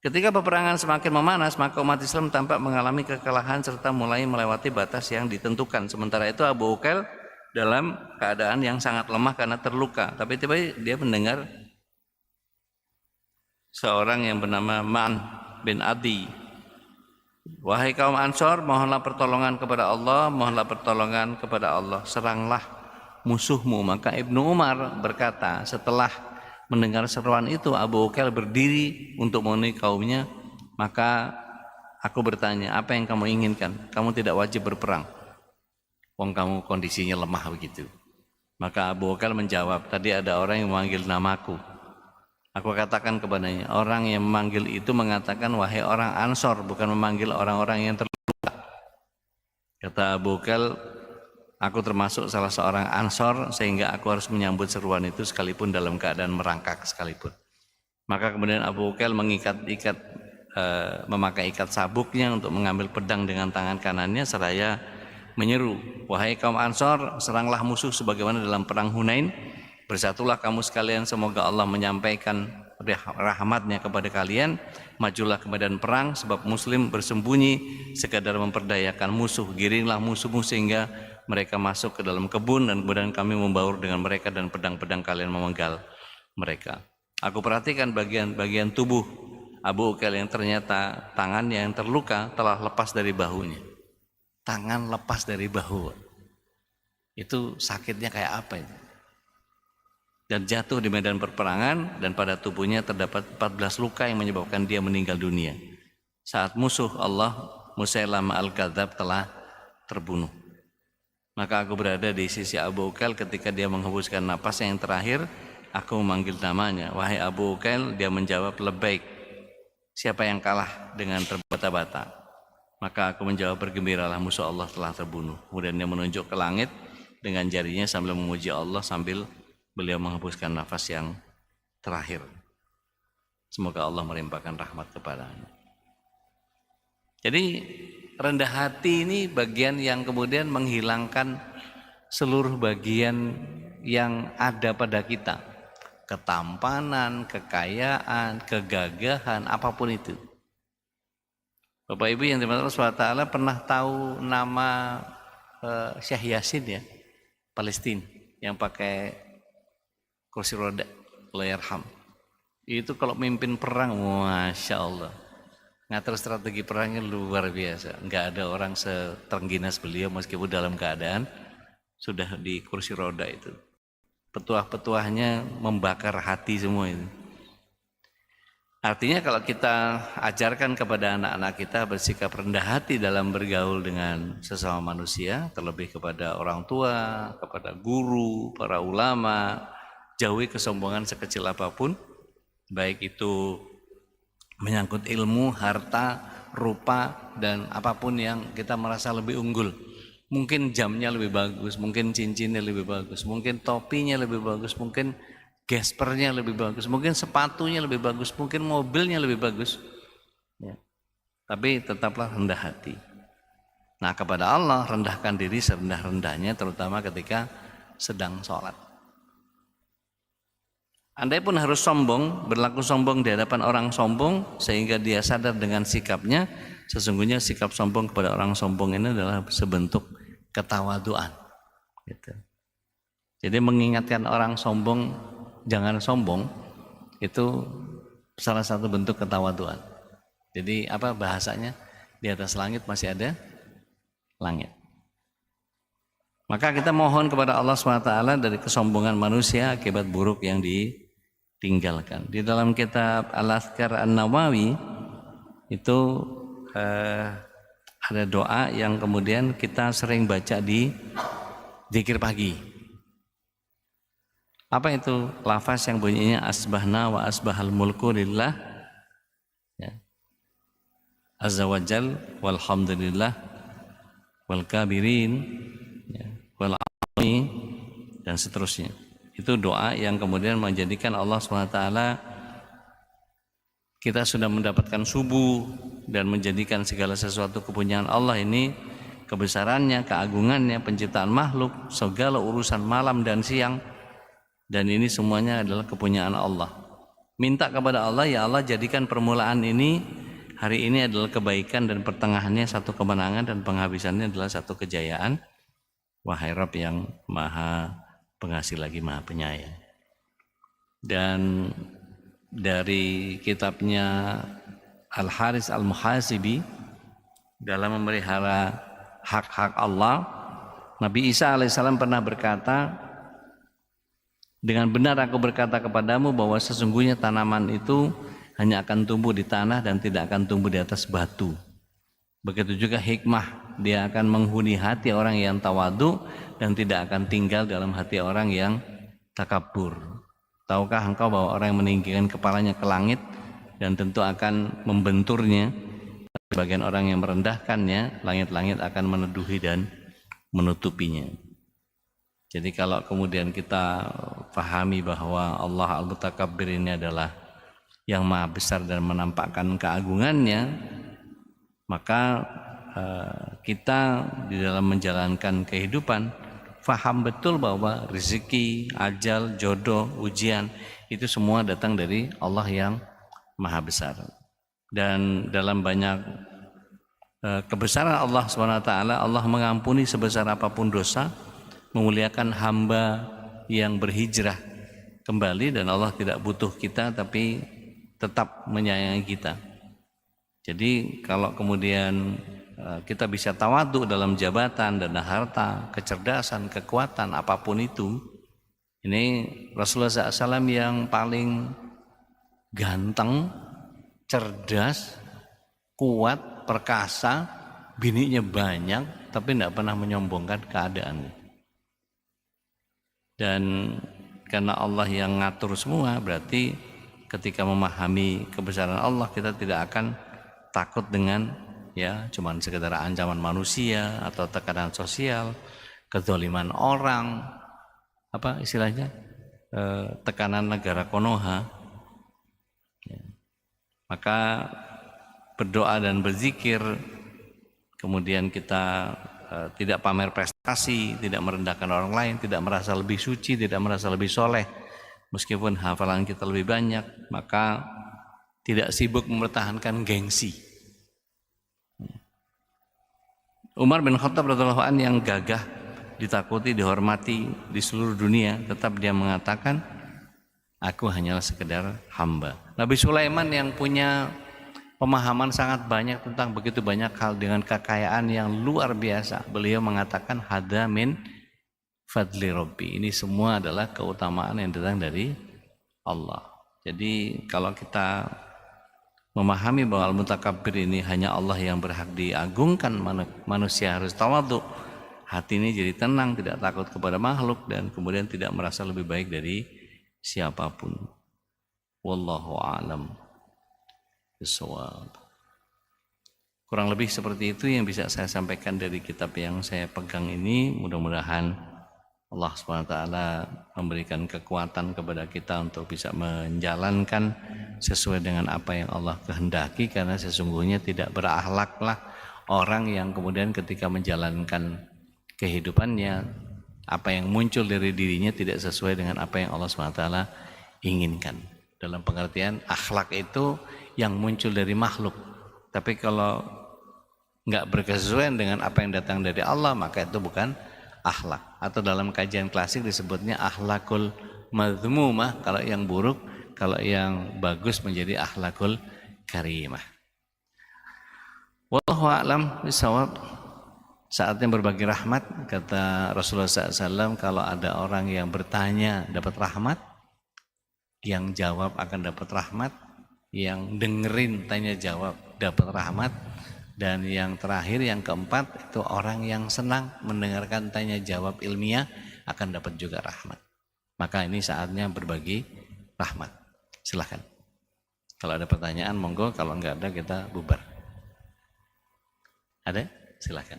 Ketika peperangan semakin memanas, maka umat Islam tampak mengalami kekalahan serta mulai melewati batas yang ditentukan. Sementara itu Abu Uqail dalam keadaan yang sangat lemah karena terluka. Tapi tiba-tiba dia mendengar seorang yang bernama Man bin Adi, wahai kaum Ansor, mohonlah pertolongan kepada Allah, mohonlah pertolongan kepada Allah, seranglah musuhmu. Maka Ibnu Umar berkata, setelah mendengar seruan itu, Abu Uqail berdiri untuk memenuhi kaumnya. Maka aku bertanya, apa yang kamu inginkan? Kamu tidak wajib berperang, wong kamu kondisinya lemah begitu. Maka Abu Uqail menjawab, tadi ada orang yang memanggil namaku. Aku katakan kepadanya, orang yang memanggil itu mengatakan wahai orang Ansor, bukan memanggil orang-orang yang terluka. Kata Abu Uqail, aku termasuk salah seorang Ansor sehingga aku harus menyambut seruan itu sekalipun dalam keadaan merangkak sekalipun. Maka kemudian Abu Uqail memakai ikat sabuknya untuk mengambil pedang dengan tangan kanannya seraya menyeru, wahai kaum Ansor, seranglah musuh sebagaimana dalam perang Hunain. Bersatulah kamu sekalian, semoga Allah menyampaikan rahmatnya kepada kalian. Majulah ke medan perang, sebab muslim bersembunyi sekadar memperdayakan musuh. Giringlah musuhmu sehingga mereka masuk ke dalam kebun, dan kemudian kami membaur dengan mereka dan pedang-pedang kalian memenggal mereka. Aku perhatikan bagian tubuh Abu Uqail yang ternyata tangannya yang terluka telah lepas dari bahunya. Tangan lepas dari bahu, itu sakitnya kayak apa itu? Dan jatuh di medan perperangan, dan pada tubuhnya terdapat 14 luka yang menyebabkan dia meninggal dunia saat musuh Allah Musailamah al-Kadzab telah terbunuh. Maka aku berada di sisi Abu Uqail ketika dia menghembuskan napas yang terakhir. Aku memanggil namanya, wahai Abu Uqail. Dia menjawab, labbaik. Siapa yang kalah dengan terbata-bata? Maka aku menjawab, bergembiralah, musuh Allah telah terbunuh. Kemudian dia menunjuk ke langit dengan jarinya sambil memuji Allah, sambil beliau menghembuskan nafas yang terakhir. Semoga Allah melimpahkan rahmat kepadanya. Jadi rendah hati ini bagian yang kemudian menghilangkan seluruh bagian yang ada pada kita. ketampanan, kekayaan, kegagahan, apapun itu. Bapak Ibu yang dimaksud Allah SWT pernah tahu nama Syekh Yasin ya, Palestina, yang pakai kursi roda, Allah yarham. Itu kalau mimpin perang, Masya Allah, ngatur strategi perangnya luar biasa. Nggak ada orang seterengginas beliau meskipun dalam keadaan sudah di kursi roda itu. Petuah-petuahnya membakar hati semua itu. Artinya kalau kita ajarkan kepada anak-anak kita bersikap rendah hati dalam bergaul dengan sesama manusia, terlebih kepada orang tua, kepada guru, para ulama, jauhi kesombongan sekecil apapun, baik itu menyangkut ilmu, harta, rupa, dan apapun yang kita merasa lebih unggul. Mungkin jamnya lebih bagus, mungkin cincinnya lebih bagus, mungkin topinya lebih bagus, mungkin gespernya lebih bagus, mungkin sepatunya lebih bagus, mungkin mobilnya lebih bagus ya. Tapi tetaplah rendah hati. Nah, kepada Allah rendahkan diri serendah-rendahnya, terutama ketika sedang sholat. Andai pun harus sombong, berlaku sombong di hadapan orang sombong, sehingga dia sadar dengan sikapnya, sesungguhnya sikap sombong kepada orang sombong ini adalah sebentuk ketawaduan gitu. Jadi mengingatkan orang sombong jangan sombong itu salah satu bentuk ketawaduan. Jadi apa bahasanya? Di atas langit masih ada langit. Maka kita mohon kepada Allah SWT dari kesombongan manusia akibat buruk yang ditinggalkan. Di dalam kitab Al-Azkar An-Nawawi itu ada doa yang kemudian kita sering baca di zikir pagi. Apa itu? Lafaz yang bunyinya asbahna wa asbahal mulku lillah ya. Azza wa jal walhamdulillah wal kabirin ya, wal alami dan seterusnya. Itu doa yang kemudian menjadikan Allah SWT kita sudah mendapatkan subuh dan menjadikan segala sesuatu kepunyaan Allah ini, kebesarannya, keagungannya, penciptaan makhluk, segala urusan malam dan siang, dan ini semuanya adalah kepunyaan Allah. Minta kepada Allah, ya Allah jadikan permulaan ini, hari ini adalah kebaikan dan pertengahannya satu kemenangan dan penghabisannya adalah satu kejayaan. Wahai Rabb yang maha pengasih lagi maha penyayang. Dan dari kitabnya Al-Haris Al-Muhasibi dalam memelihara hak-hak Allah, Nabi Isa alaihissalam pernah berkata, dengan benar aku berkata kepadamu bahwa sesungguhnya tanaman itu hanya akan tumbuh di tanah dan tidak akan tumbuh di atas batu. Begitu juga hikmah, dia akan menghuni hati orang yang tawadu dan tidak akan tinggal dalam hati orang yang takabur. Tahukah engkau bahwa orang yang meninggikan kepalanya ke langit dan tentu akan membenturnya, bagian orang yang merendahkannya, langit-langit akan meneduhi dan menutupinya. Jadi kalau kemudian kita pahami bahwa Allah Al-Mutakabbir ini adalah yang maha besar dan menampakkan keagungannya, maka kita di dalam menjalankan kehidupan faham betul bahwa rezeki, ajal, jodoh, ujian itu semua datang dari Allah yang maha besar. Dan dalam banyak kebesaran Allah SWT, Allah mengampuni sebesar apapun dosa, memuliakan hamba yang berhijrah kembali, dan Allah tidak butuh kita tapi tetap menyayangi kita. Jadi kalau kemudian kita bisa tawadhu dalam jabatan, dana harta, kecerdasan, kekuatan, apapun itu, ini Rasulullah SAW yang paling ganteng, cerdas, kuat, perkasa, bininya banyak, tapi tidak pernah menyombongkan keadaannya. Dan karena Allah yang ngatur semua, berarti ketika memahami kebesaran Allah, kita tidak akan takut dengan ya cuman sekedar ancaman manusia atau tekanan sosial, kezaliman orang, apa istilahnya, tekanan negara Konoha ya. Maka berdoa dan berzikir, kemudian kita tidak pamer prestasi, tidak merendahkan orang lain, tidak merasa lebih suci, tidak merasa lebih soleh Meskipun hafalan kita lebih banyak, maka tidak sibuk mempertahankan gengsi. Umar bin Khattab radhiyallahu anhu yang gagah, ditakuti, dihormati di seluruh dunia, tetap dia mengatakan, aku hanyalah sekedar hamba. Nabi Sulaiman yang punya pemahaman sangat banyak tentang begitu banyak hal dengan kekayaan yang luar biasa, beliau mengatakan hadza min fadli Rabbi. Ini semua adalah keutamaan yang datang dari Allah. Jadi kalau kita memahami bahwa al-mutakabbir ini hanya Allah yang berhak diagungkan, manusia harus tawadhu, hati ini jadi tenang, tidak takut kepada makhluk, dan kemudian tidak merasa lebih baik dari siapapun. Wallahu a'lam bishawab. Kurang lebih seperti itu yang bisa saya sampaikan dari kitab yang saya pegang ini. Mudah-mudahan Allah SWT memberikan kekuatan kepada kita untuk bisa menjalankan sesuai dengan apa yang Allah kehendaki, karena sesungguhnya tidak berakhlaklah orang yang kemudian ketika menjalankan kehidupannya, apa yang muncul dari dirinya tidak sesuai dengan apa yang Allah SWT inginkan. Dalam pengertian akhlak itu yang muncul dari makhluk, tapi kalau nggak berkesesuaian dengan apa yang datang dari Allah, maka itu bukan akhlak. Atau dalam kajian klasik disebutnya akhlakul madhmumah kalau yang buruk, kalau yang bagus menjadi akhlakul karimah. Wallahu a'lam bishawab. Saatnya berbagi rahmat, kata Rasulullah SAW, kalau ada orang yang bertanya dapat rahmat, yang jawab akan dapat rahmat, yang dengerin tanya jawab dapat rahmat, dan yang terakhir, yang keempat, itu orang yang senang mendengarkan tanya jawab ilmiah akan dapat juga rahmat. Maka ini saatnya berbagi rahmat. Silahkan. Kalau ada pertanyaan monggo, kalau enggak ada kita bubar. Ada? Silahkan.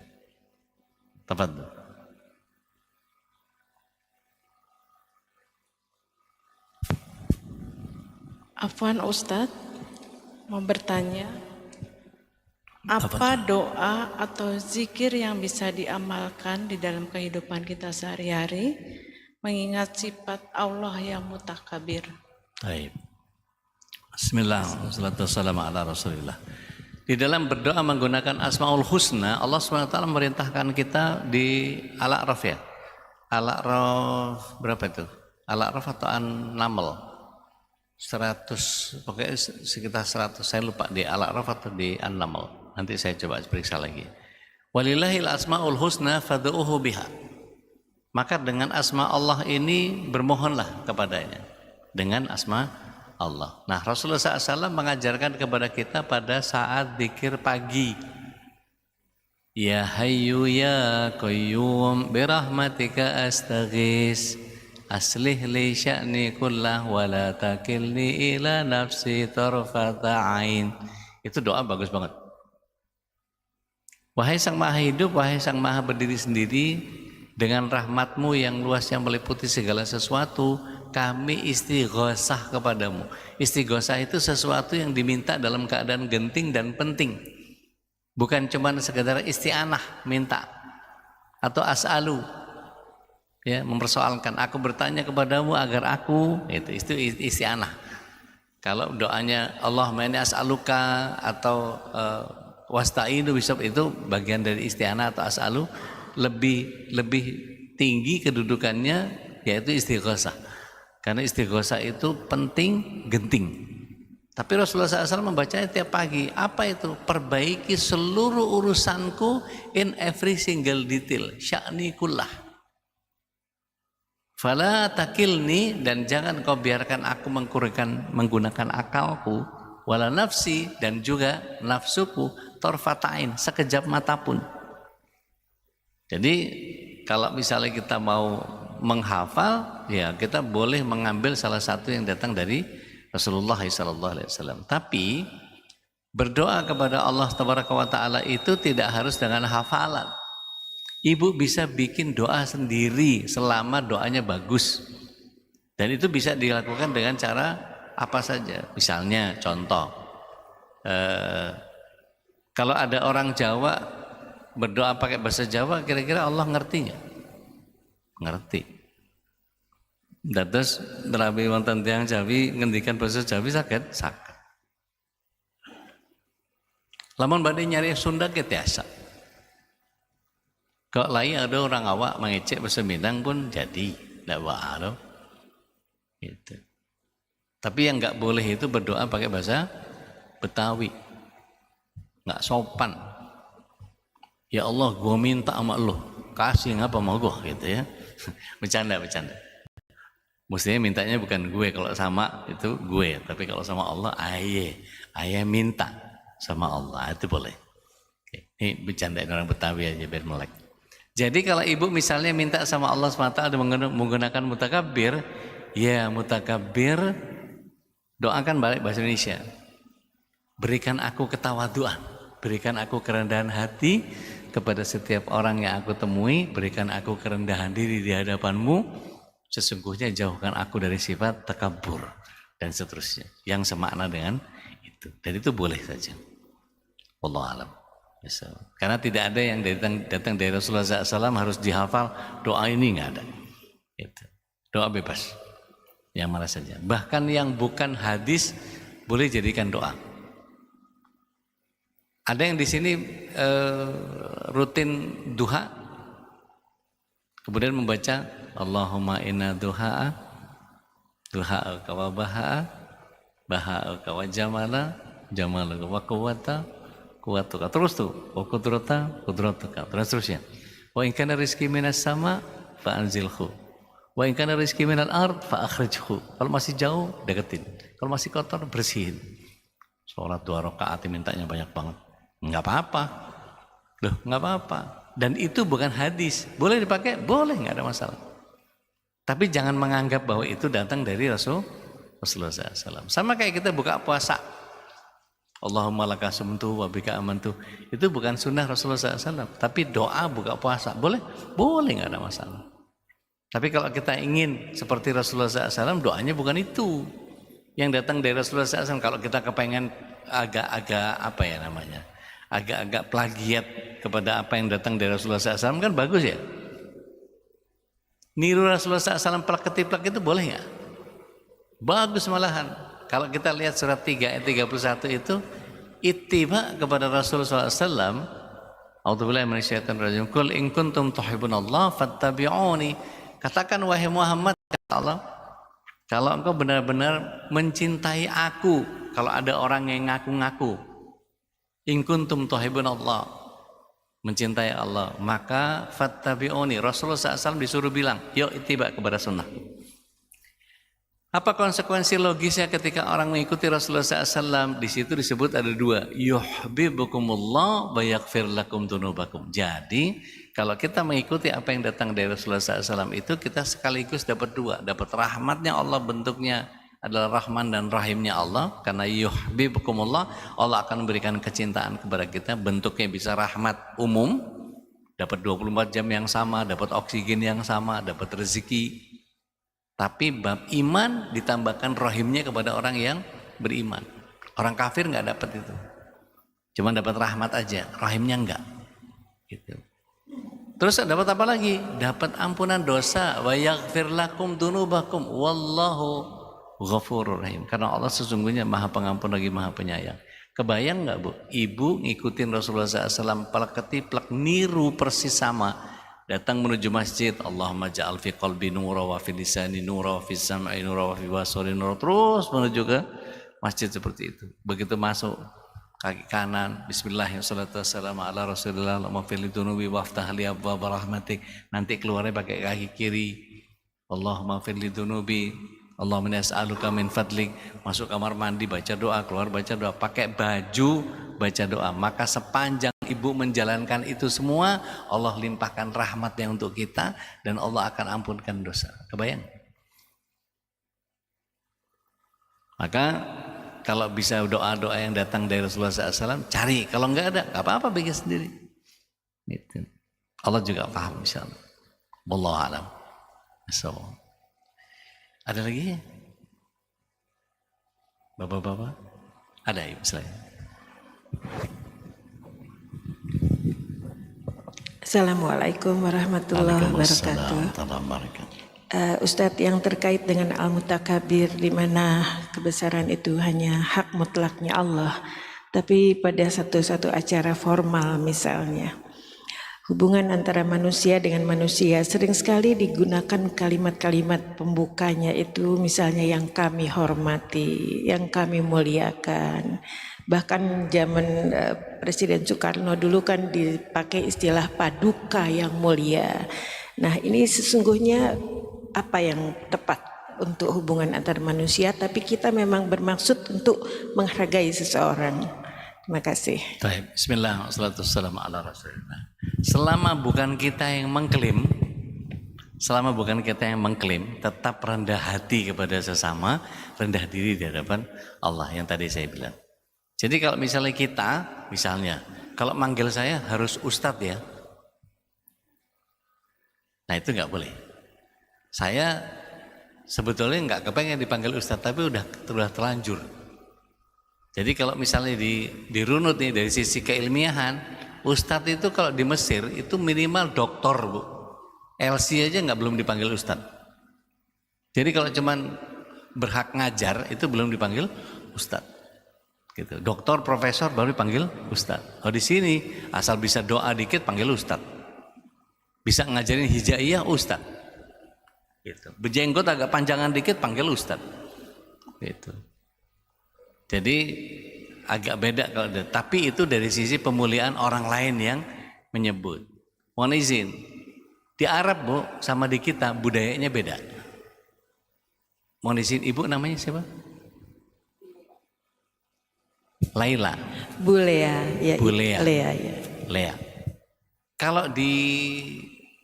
Tafadhol. Afwan Ustadz, mau bertanya, apa doa atau zikir yang bisa diamalkan di dalam kehidupan kita sehari-hari mengingat sifat Allah yang mutakabir? Baik. Bismillah, wassalatu wassalamu ala Rasulillah. Di dalam berdoa menggunakan Asmaul Husna, Allah SWT memerintahkan kita di Al-A'raf ya. Al-A'raf berapa itu? Al-A'raf atau An-Naml? 100, pokoknya sekitar 100, saya lupa di Al-A'raf atau di An-Naml. Nanti saya coba periksa lagi. Walillahil asmaul husna fad'uhu biha. Maka dengan asma Allah ini bermohonlah kepadanya dengan asma Allah. Nah, Rasulullah SAW mengajarkan kepada kita pada saat zikir pagi. Ya Hayyu ya Qayyum birahmatika astaghis aslih li sya'ni kullah wa la takilni ila nafsi tarfata ain. Itu doa bagus banget. Wahai Sang Maha Hidup, wahai Sang Maha Berdiri Sendiri, dengan rahmat-Mu yang luas yang meliputi segala sesuatu, kami istighosah kepadamu. Istighosah itu sesuatu yang diminta dalam keadaan genting dan penting. Bukan cuma sekedar isti'anah, minta. Atau as'alu, ya, mempersoalkan, aku bertanya kepadamu agar aku, itu isti'anah. Kalau doanya Allahumma inni as'aluka atau wasta'inu bisa, itu bagian dari isti'anah atau as'alu, lebih tinggi kedudukannya yaitu istighosah. Karena istighosah itu penting, genting. Tapi Rasulullah SAW membacanya tiap pagi. Apa itu? Perbaiki seluruh urusanku in every single detail. Sya'ni kullah. Fala takilni, dan jangan kau biarkan aku menggunakan akalku, wala nafsi, dan juga nafsuku, torfatain, sekejap mata pun. Jadi kalau misalnya kita mau menghafal, ya kita boleh mengambil salah satu yang datang dari Rasulullah SAW. Tapi berdoa kepada Allah Taala itu tidak harus dengan hafalan. Ibu bisa bikin doa sendiri selama doanya bagus. Dan itu bisa dilakukan dengan cara apa saja. Misalnya contoh, kalau ada orang Jawa berdoa pakai bahasa Jawa, kira-kira Allah ngerti nggak? Ngerti. Dados nerabi wonten tiyang Jawi ngendikan basa Jawi saged. Lamun badhe nyari Sunda ke tiasa. Kok lain ada orang awak mengecek bahasa Minang pun jadi, tidak apa-apa. Gitu. Tapi yang nggak boleh itu berdoa pakai bahasa Betawi, nggak sopan. Ya Allah, gue minta sama lo, kasih ngapa mau gue, gitu ya. Bercanda. Mestinya mintanya bukan gue, kalau sama itu gue, tapi kalau sama Allah, ayah minta sama Allah, itu boleh. Oke. Ini bercanda orang Betawi aja biar melek. Jadi kalau ibu misalnya minta sama Allah SWT menggunakan mutakabir, ya mutakabir, doakan balik bahasa Indonesia. Berikan aku ketawaduan, berikan aku kerendahan hati kepada setiap orang yang aku temui, berikan aku kerendahan diri di hadapanmu, sesungguhnya jauhkan aku dari sifat takabur, dan seterusnya. Yang semakna dengan itu. Dan itu boleh saja. Wallahu a'lam. Karena tidak ada yang datang dari Rasulullah SAW harus dihafal doa ini, nggak ada. Itu. Doa bebas, yang mana saja. Bahkan yang bukan hadis boleh jadikan doa. Ada yang di sini rutin duha, kemudian membaca Allahumma inna duha'a duha'uka wa baha'uka wa jamaluka wa kuwatuka, terus tuh wa kudratuka, terusnya. Wa in kana rizqi minas sama fa anzilhu, wa in kana rizqi minal ard fa akhrijhu. Kalau masih jauh deketin, kalau masih kotor bersihin. Sholat 2 rakaat mintanya banyak banget, nggak apa-apa loh, nggak apa-apa. Dan itu bukan hadis, boleh dipakai, boleh, nggak ada masalah. Tapi jangan menganggap bahwa itu datang dari Rasulullah SAW. Sama kayak kita buka puasa, Allahumma laka sumtu wa bika amantu, itu bukan sunnah Rasulullah SAW. Tapi doa buka puasa boleh, nggak ada masalah. Tapi kalau kita ingin seperti Rasulullah SAW, doanya bukan itu yang datang dari Rasulullah SAW. Kalau kita kepengen agak-agak apa ya namanya, agak-agak plagiat kepada apa yang datang dari Rasulullah SAW, kan bagus ya. Niru Rasulullah SAW plak-ketiplak itu boleh nggak? Bagus malahan. Kalau kita lihat surat 3 ayat 31 itu, ittiba kepada Rasulullah SAW. A'udzubillahi minasyaitonir rajim. Qul in kuntum tuhibbunallah fattabi'uni. Katakan wahai Muhammad, kata Allah, kalau engkau benar-benar mencintai aku, kalau ada orang yang ngaku-ngaku, in kuntum tuhibbunallah, mencintai Allah, maka fattabi'uni. Rasulullah SAW disuruh bilang, yuk ittiba kepada sunnah. Apa konsekuensi logisnya ketika orang mengikuti Rasulullah SAW? Di situ disebut ada 2, yuhibbukumullah wa yaghfir lakum dzunubakum. Jadi kalau kita mengikuti apa yang datang dari Rasulullah SAW itu, kita sekaligus dapat 2, dapat rahmatnya Allah, bentuknya adalah Rahman dan Rahimnya Allah. Karena yuhibbukumullah, Allah akan memberikan kecintaan kepada kita, bentuknya bisa rahmat umum, dapat 24 jam yang sama, dapat oksigen yang sama, dapat rezeki. Tapi bab iman ditambahkan rahimnya kepada orang yang beriman. Orang kafir nggak dapat itu, cuma dapat rahmat aja, rahimnya enggak. Gitu. Terus dapat apa lagi? Dapat ampunan dosa. Wa yaghfir lakum dzunubakum wallahu ghafurur rahim. Karena Allah sesungguhnya Maha Pengampun lagi Maha Penyayang. Kebayang nggak Bu? Ibu ngikutin Rasulullah SAW plak-ketiplak, niru persis sama. Datang menuju masjid, Allahumma ja'al fi qalbi nura wa fi lisani nura wa fi sam'i nura wa fi basari nura, terus menuju ke masjid seperti itu. Begitu masuk, kaki kanan, bismillahirrahmanirrahim, wassalamu ala rasulillah, Allahumma fil dunubi waftah li abwaab rahmatik. Nanti keluarnya pakai kaki kiri, Allahumma fil dunubi, Allahumma nas'aluka min fadlik. Masuk kamar mandi baca doa, keluar baca doa, pakai baju baca doa. Maka sepanjang ibu menjalankan itu semua, Allah limpahkan rahmatnya untuk kita, dan Allah akan ampunkan dosa. Kebayang? Maka kalau bisa doa-doa yang datang dari Rasulullah SAW, cari. Kalau enggak ada, enggak apa-apa, bikin sendiri. Gitu. Allah juga paham insyaallah. Wallahu a'lam. So, ada lagi? Bapak-bapak? Ada ibu selain. Assalamualaikum warahmatullahi wabarakatuh. Ustadz, yang terkait dengan al-mutakabir, di mana kebesaran itu hanya hak mutlaknya Allah, tapi pada satu acara formal misalnya, hubungan antara manusia dengan manusia sering sekali digunakan kalimat-kalimat pembukanya itu misalnya yang kami hormati, yang kami muliakan. Bahkan zaman Presiden Soekarno dulu kan dipakai istilah paduka yang mulia. Nah, ini sesungguhnya apa yang tepat untuk hubungan antar manusia, tapi kita memang bermaksud untuk menghargai seseorang. Terima kasih. Baik, bismillah, wassalatu wassalamu ala rasulillah. Selama bukan kita yang mengklaim, tetap rendah hati kepada sesama, rendah diri di hadapan Allah yang tadi saya bilang. Jadi kalau misalnya kalau manggil saya harus Ustadz ya, nah itu nggak boleh. Saya sebetulnya nggak kepengen dipanggil Ustadz, tapi udah terlanjur. Jadi kalau misalnya dirunut nih dari sisi keilmiahan, Ustadz itu kalau di Mesir itu minimal doktor, Bu. LC aja belum dipanggil Ustadz. Jadi kalau cuman berhak ngajar itu belum dipanggil Ustadz. Gitu. Doktor, profesor baru dipanggil Ustadz. Oh di sini asal bisa doa dikit panggil Ustadz. Bisa ngajarin hijaiyah Ustadz. Gitu. Berjenggot agak panjangan dikit panggil Ustadz. Gitu. Jadi agak beda kalau tapi itu dari sisi pemuliaan orang lain yang menyebut. Mohon izin, di Arab, Bu, sama di kita budayanya beda. Mohon izin, Ibu namanya siapa? Laila. Bulea, ya. Bulea. Lea, ya. Lea. Kalau di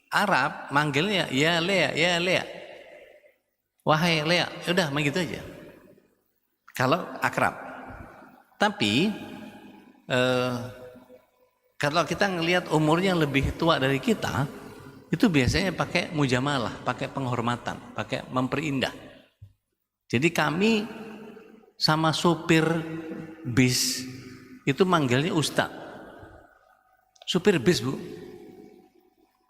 Arab manggilnya ya Lea, ya Lea. Wahai Lea, udah begitu aja. Kalau akrab. Tapi kalau kita ngelihat umurnya lebih tua dari kita, itu biasanya pakai mujamalah, pakai penghormatan, pakai memperindah. Jadi kami sama supir bis itu manggilnya Ustadz. Supir bis, Bu.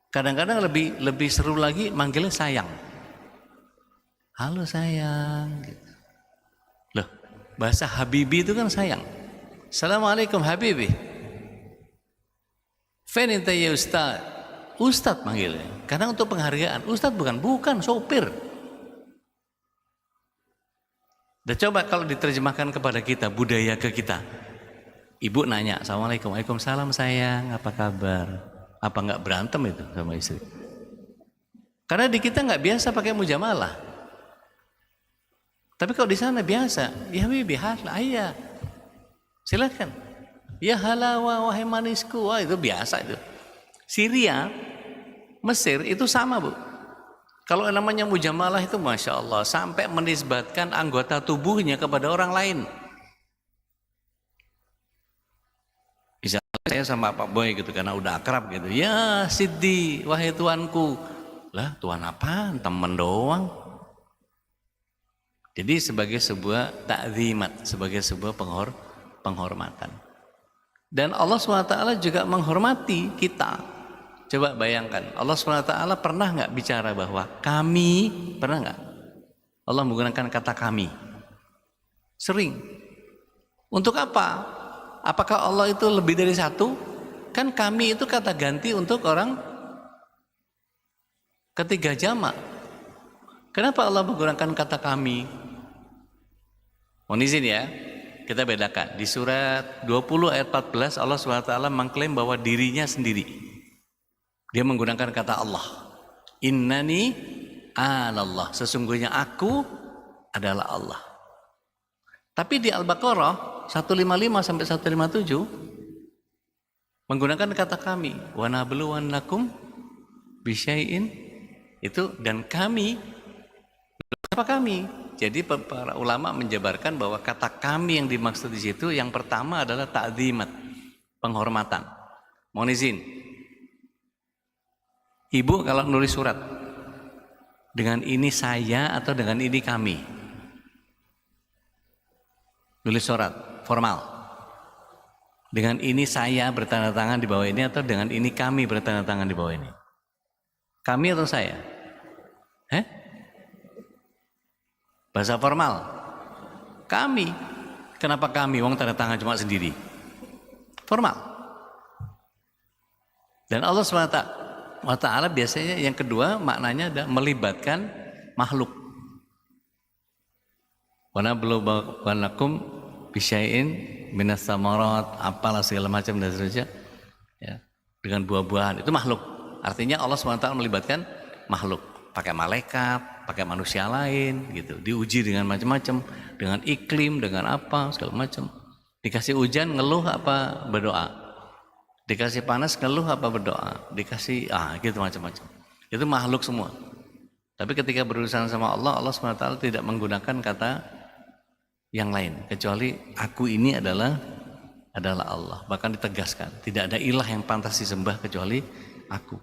Kadang-kadang lebih seru lagi manggilnya sayang. Halo sayang. Gitu. Loh, bahasa Habibi itu kan sayang. Assalamualaikum Habibi. Fenita ya Ustaz. Ustaz manggilnya. Karena untuk penghargaan. Ustaz bukan sopir. Dan coba kalau diterjemahkan kepada kita, budaya ke kita. Ibu nanya, Assalamualaikum. Waalaikumsalam sayang, apa kabar? Apa enggak berantem itu sama istri? Karena di kita enggak biasa pakai mujamalah. Tapi kalau di sana biasa, ya Habibi, ayah. Silakan. Ya halawa wahai manisku, wah itu biasa itu. Syria, Mesir itu sama, Bu. Kalau namanya mujamalah itu Masya Allah, sampai menisbatkan anggota tubuhnya kepada orang lain. Misalnya saya sama Pak Boy gitu, karena udah akrab gitu. Ya Siddi, wahai tuanku. Lah tuan apaan? Temen doang. Jadi sebagai sebuah ta'zimat, sebagai sebuah penghormatan. Dan Allah SWT juga menghormati kita. Coba bayangkan, Allah SWT pernah nggak bicara bahwa kami, pernah nggak? Allah menggunakan kata kami. Sering. Untuk apa? Apakah Allah itu lebih dari satu? Kan kami itu kata ganti untuk orang ketiga jamak. Kenapa Allah menggunakan kata kami? Mohon izin ya, kita bedakan. Di surat 20 ayat 14 Allah SWT mengklaim bahwa dirinya sendiri. Dia menggunakan kata Allah. Innani anallah. Sesungguhnya aku adalah Allah. Tapi di Al-Baqarah 155 sampai 157 menggunakan kata kami. Wa nabluwannakum bisyai'in, itu dan kami. Apa kami? Jadi para ulama menjabarkan bahwa kata kami yang dimaksud di situ yang pertama adalah ta'zimat, penghormatan. Mohon izin. Ibu kalau nulis surat dengan ini saya atau dengan ini kami? Nulis surat formal. Dengan ini saya bertanda tangan di bawah ini atau dengan ini kami bertanda tangan di bawah ini? Kami atau saya? Bahasa formal. Kami. Kenapa kami? Wong tanda tangan cuma sendiri. Formal. Dan Allah SWT biasanya yang kedua maknanya ada melibatkan makhluk. Wa nabluwanakum bisyai'in minas samarat, apalah segala macam dan seterusnya. Ya, dengan buah-buahan itu makhluk. Artinya Allah SWT melibatkan makhluk, pakai malaikat, pakai manusia lain gitu. Diuji dengan macam-macam, dengan iklim, dengan apa segala macam. Dikasih hujan ngeluh apa berdoa. Dikasih panas ngeluh apa berdoa. Dikasih gitu macam-macam. Itu makhluk semua. Tapi ketika berurusan sama Allah, Allah SWT tidak menggunakan kata yang lain kecuali aku ini adalah Allah. Bahkan ditegaskan, tidak ada ilah yang pantas disembah kecuali aku.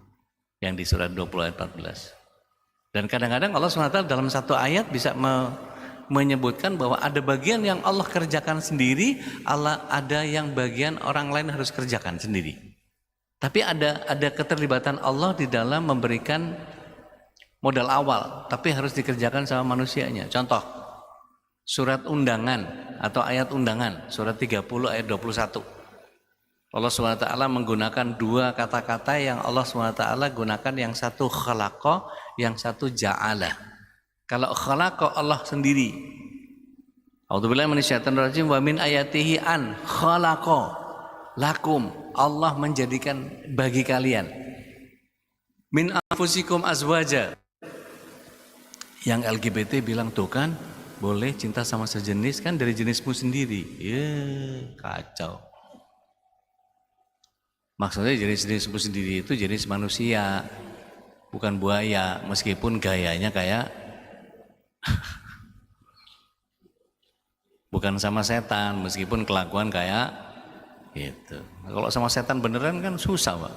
Yang di surat 20 ayat 14. Dan kadang-kadang Allah SWT dalam satu ayat bisa menyebutkan bahwa ada bagian yang Allah kerjakan sendiri, ada yang bagian orang lain harus kerjakan sendiri. Tapi ada keterlibatan Allah di dalam memberikan modal awal, tapi harus dikerjakan sama manusianya. Contoh, surat undangan atau ayat undangan, surat 30 ayat 21. Allah SWT menggunakan dua kata-kata yang Allah SWT gunakan, yang satu khalaqa, yang satu ja'ala. Kalau khalaqa Allah sendiri. A'udzubillahi minasyaitonir rajim, wa min ayatihi an khalaqa lakum. Allah menjadikan bagi kalian min anfusikum azwaja. Yang LGBT bilang tuh kan boleh cinta sama sejenis kan dari jenismu sendiri. Kacau. Maksudnya jenis-jenismu sendiri itu jenis manusia, bukan buaya, meskipun gayanya kayak bukan sama setan, meskipun kelakuan kayak gitu. Kalau sama setan beneran kan susah, Pak.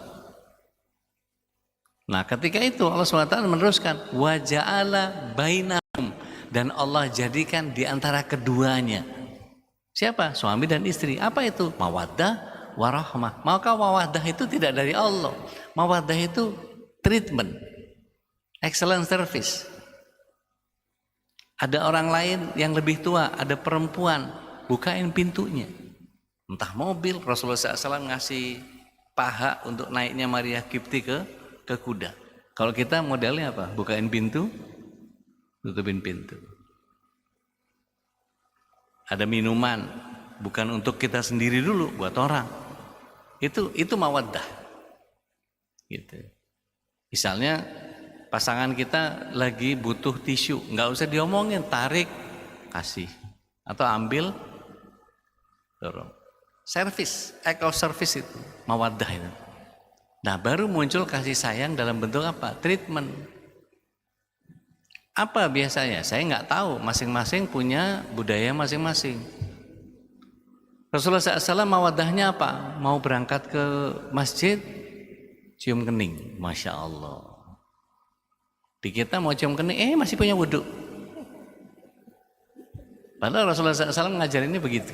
Nah, ketika itu Allah SWT meneruskan wa ja'ala bainahum, dan Allah jadikan di antara keduanya. Siapa? Suami dan istri. Apa itu? Mawaddah warahmah. Maka mawaddah itu tidak dari Allah. Mawaddah itu treatment, excellent service. Ada orang lain yang lebih tua, ada perempuan, bukain pintunya. Entah mobil, Rasulullah SAW ngasih paha untuk naiknya Maria Kipti ke kuda. Kalau kita modelnya apa? Bukain pintu, tutupin pintu. Ada minuman, bukan untuk kita sendiri dulu, buat orang. Itu mawaddah. Gitu. Misalnya pasangan kita lagi butuh tisu, nggak usah diomongin, tarik, kasih, atau ambil, dorong. Service, act of service itu, mawaddah itu. Nah, baru muncul kasih sayang dalam bentuk apa? Treatment. Apa biasanya? Saya nggak tahu, masing-masing punya budaya masing-masing. Rasulullah SAW mawaddahnya apa? Mau berangkat ke masjid, cium kening, Masya Allah. Di kita mau cium kening, masih punya wudhu. Padahal Rasulullah SAW ngajarinnya begitu.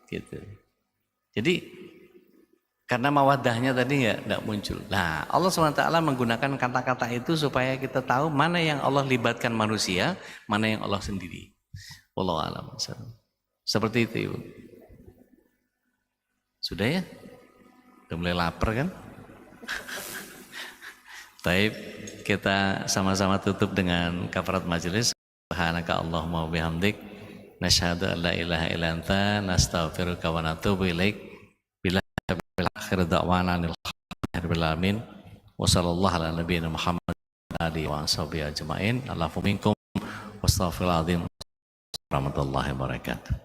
Gitu. Jadi karena mawaddahnya tadi nggak muncul. Nah, Allah SWT menggunakan kata-kata itu supaya kita tahu mana yang Allah libatkan manusia, mana yang Allah sendiri. Wallahu a'lam. Seperti itu, Ibu. Sudah ya? Udah mulai lapar kan? Baik, kita sama-sama tutup dengan kafarat majelis. Subhanaka Allahumma wa bihamdik, nasyhadu an la ilaha illa anta, nastaghfiruka wa natubu ilaik. Bila akhir da'wana alhamdulillahi alamin. Wa sallallahu ala nabiyina Muhammad wa alihi wa sahbihi ajmain. Allahu minkum wastaghfirul azim. Warahmatullahi wabarakatuh.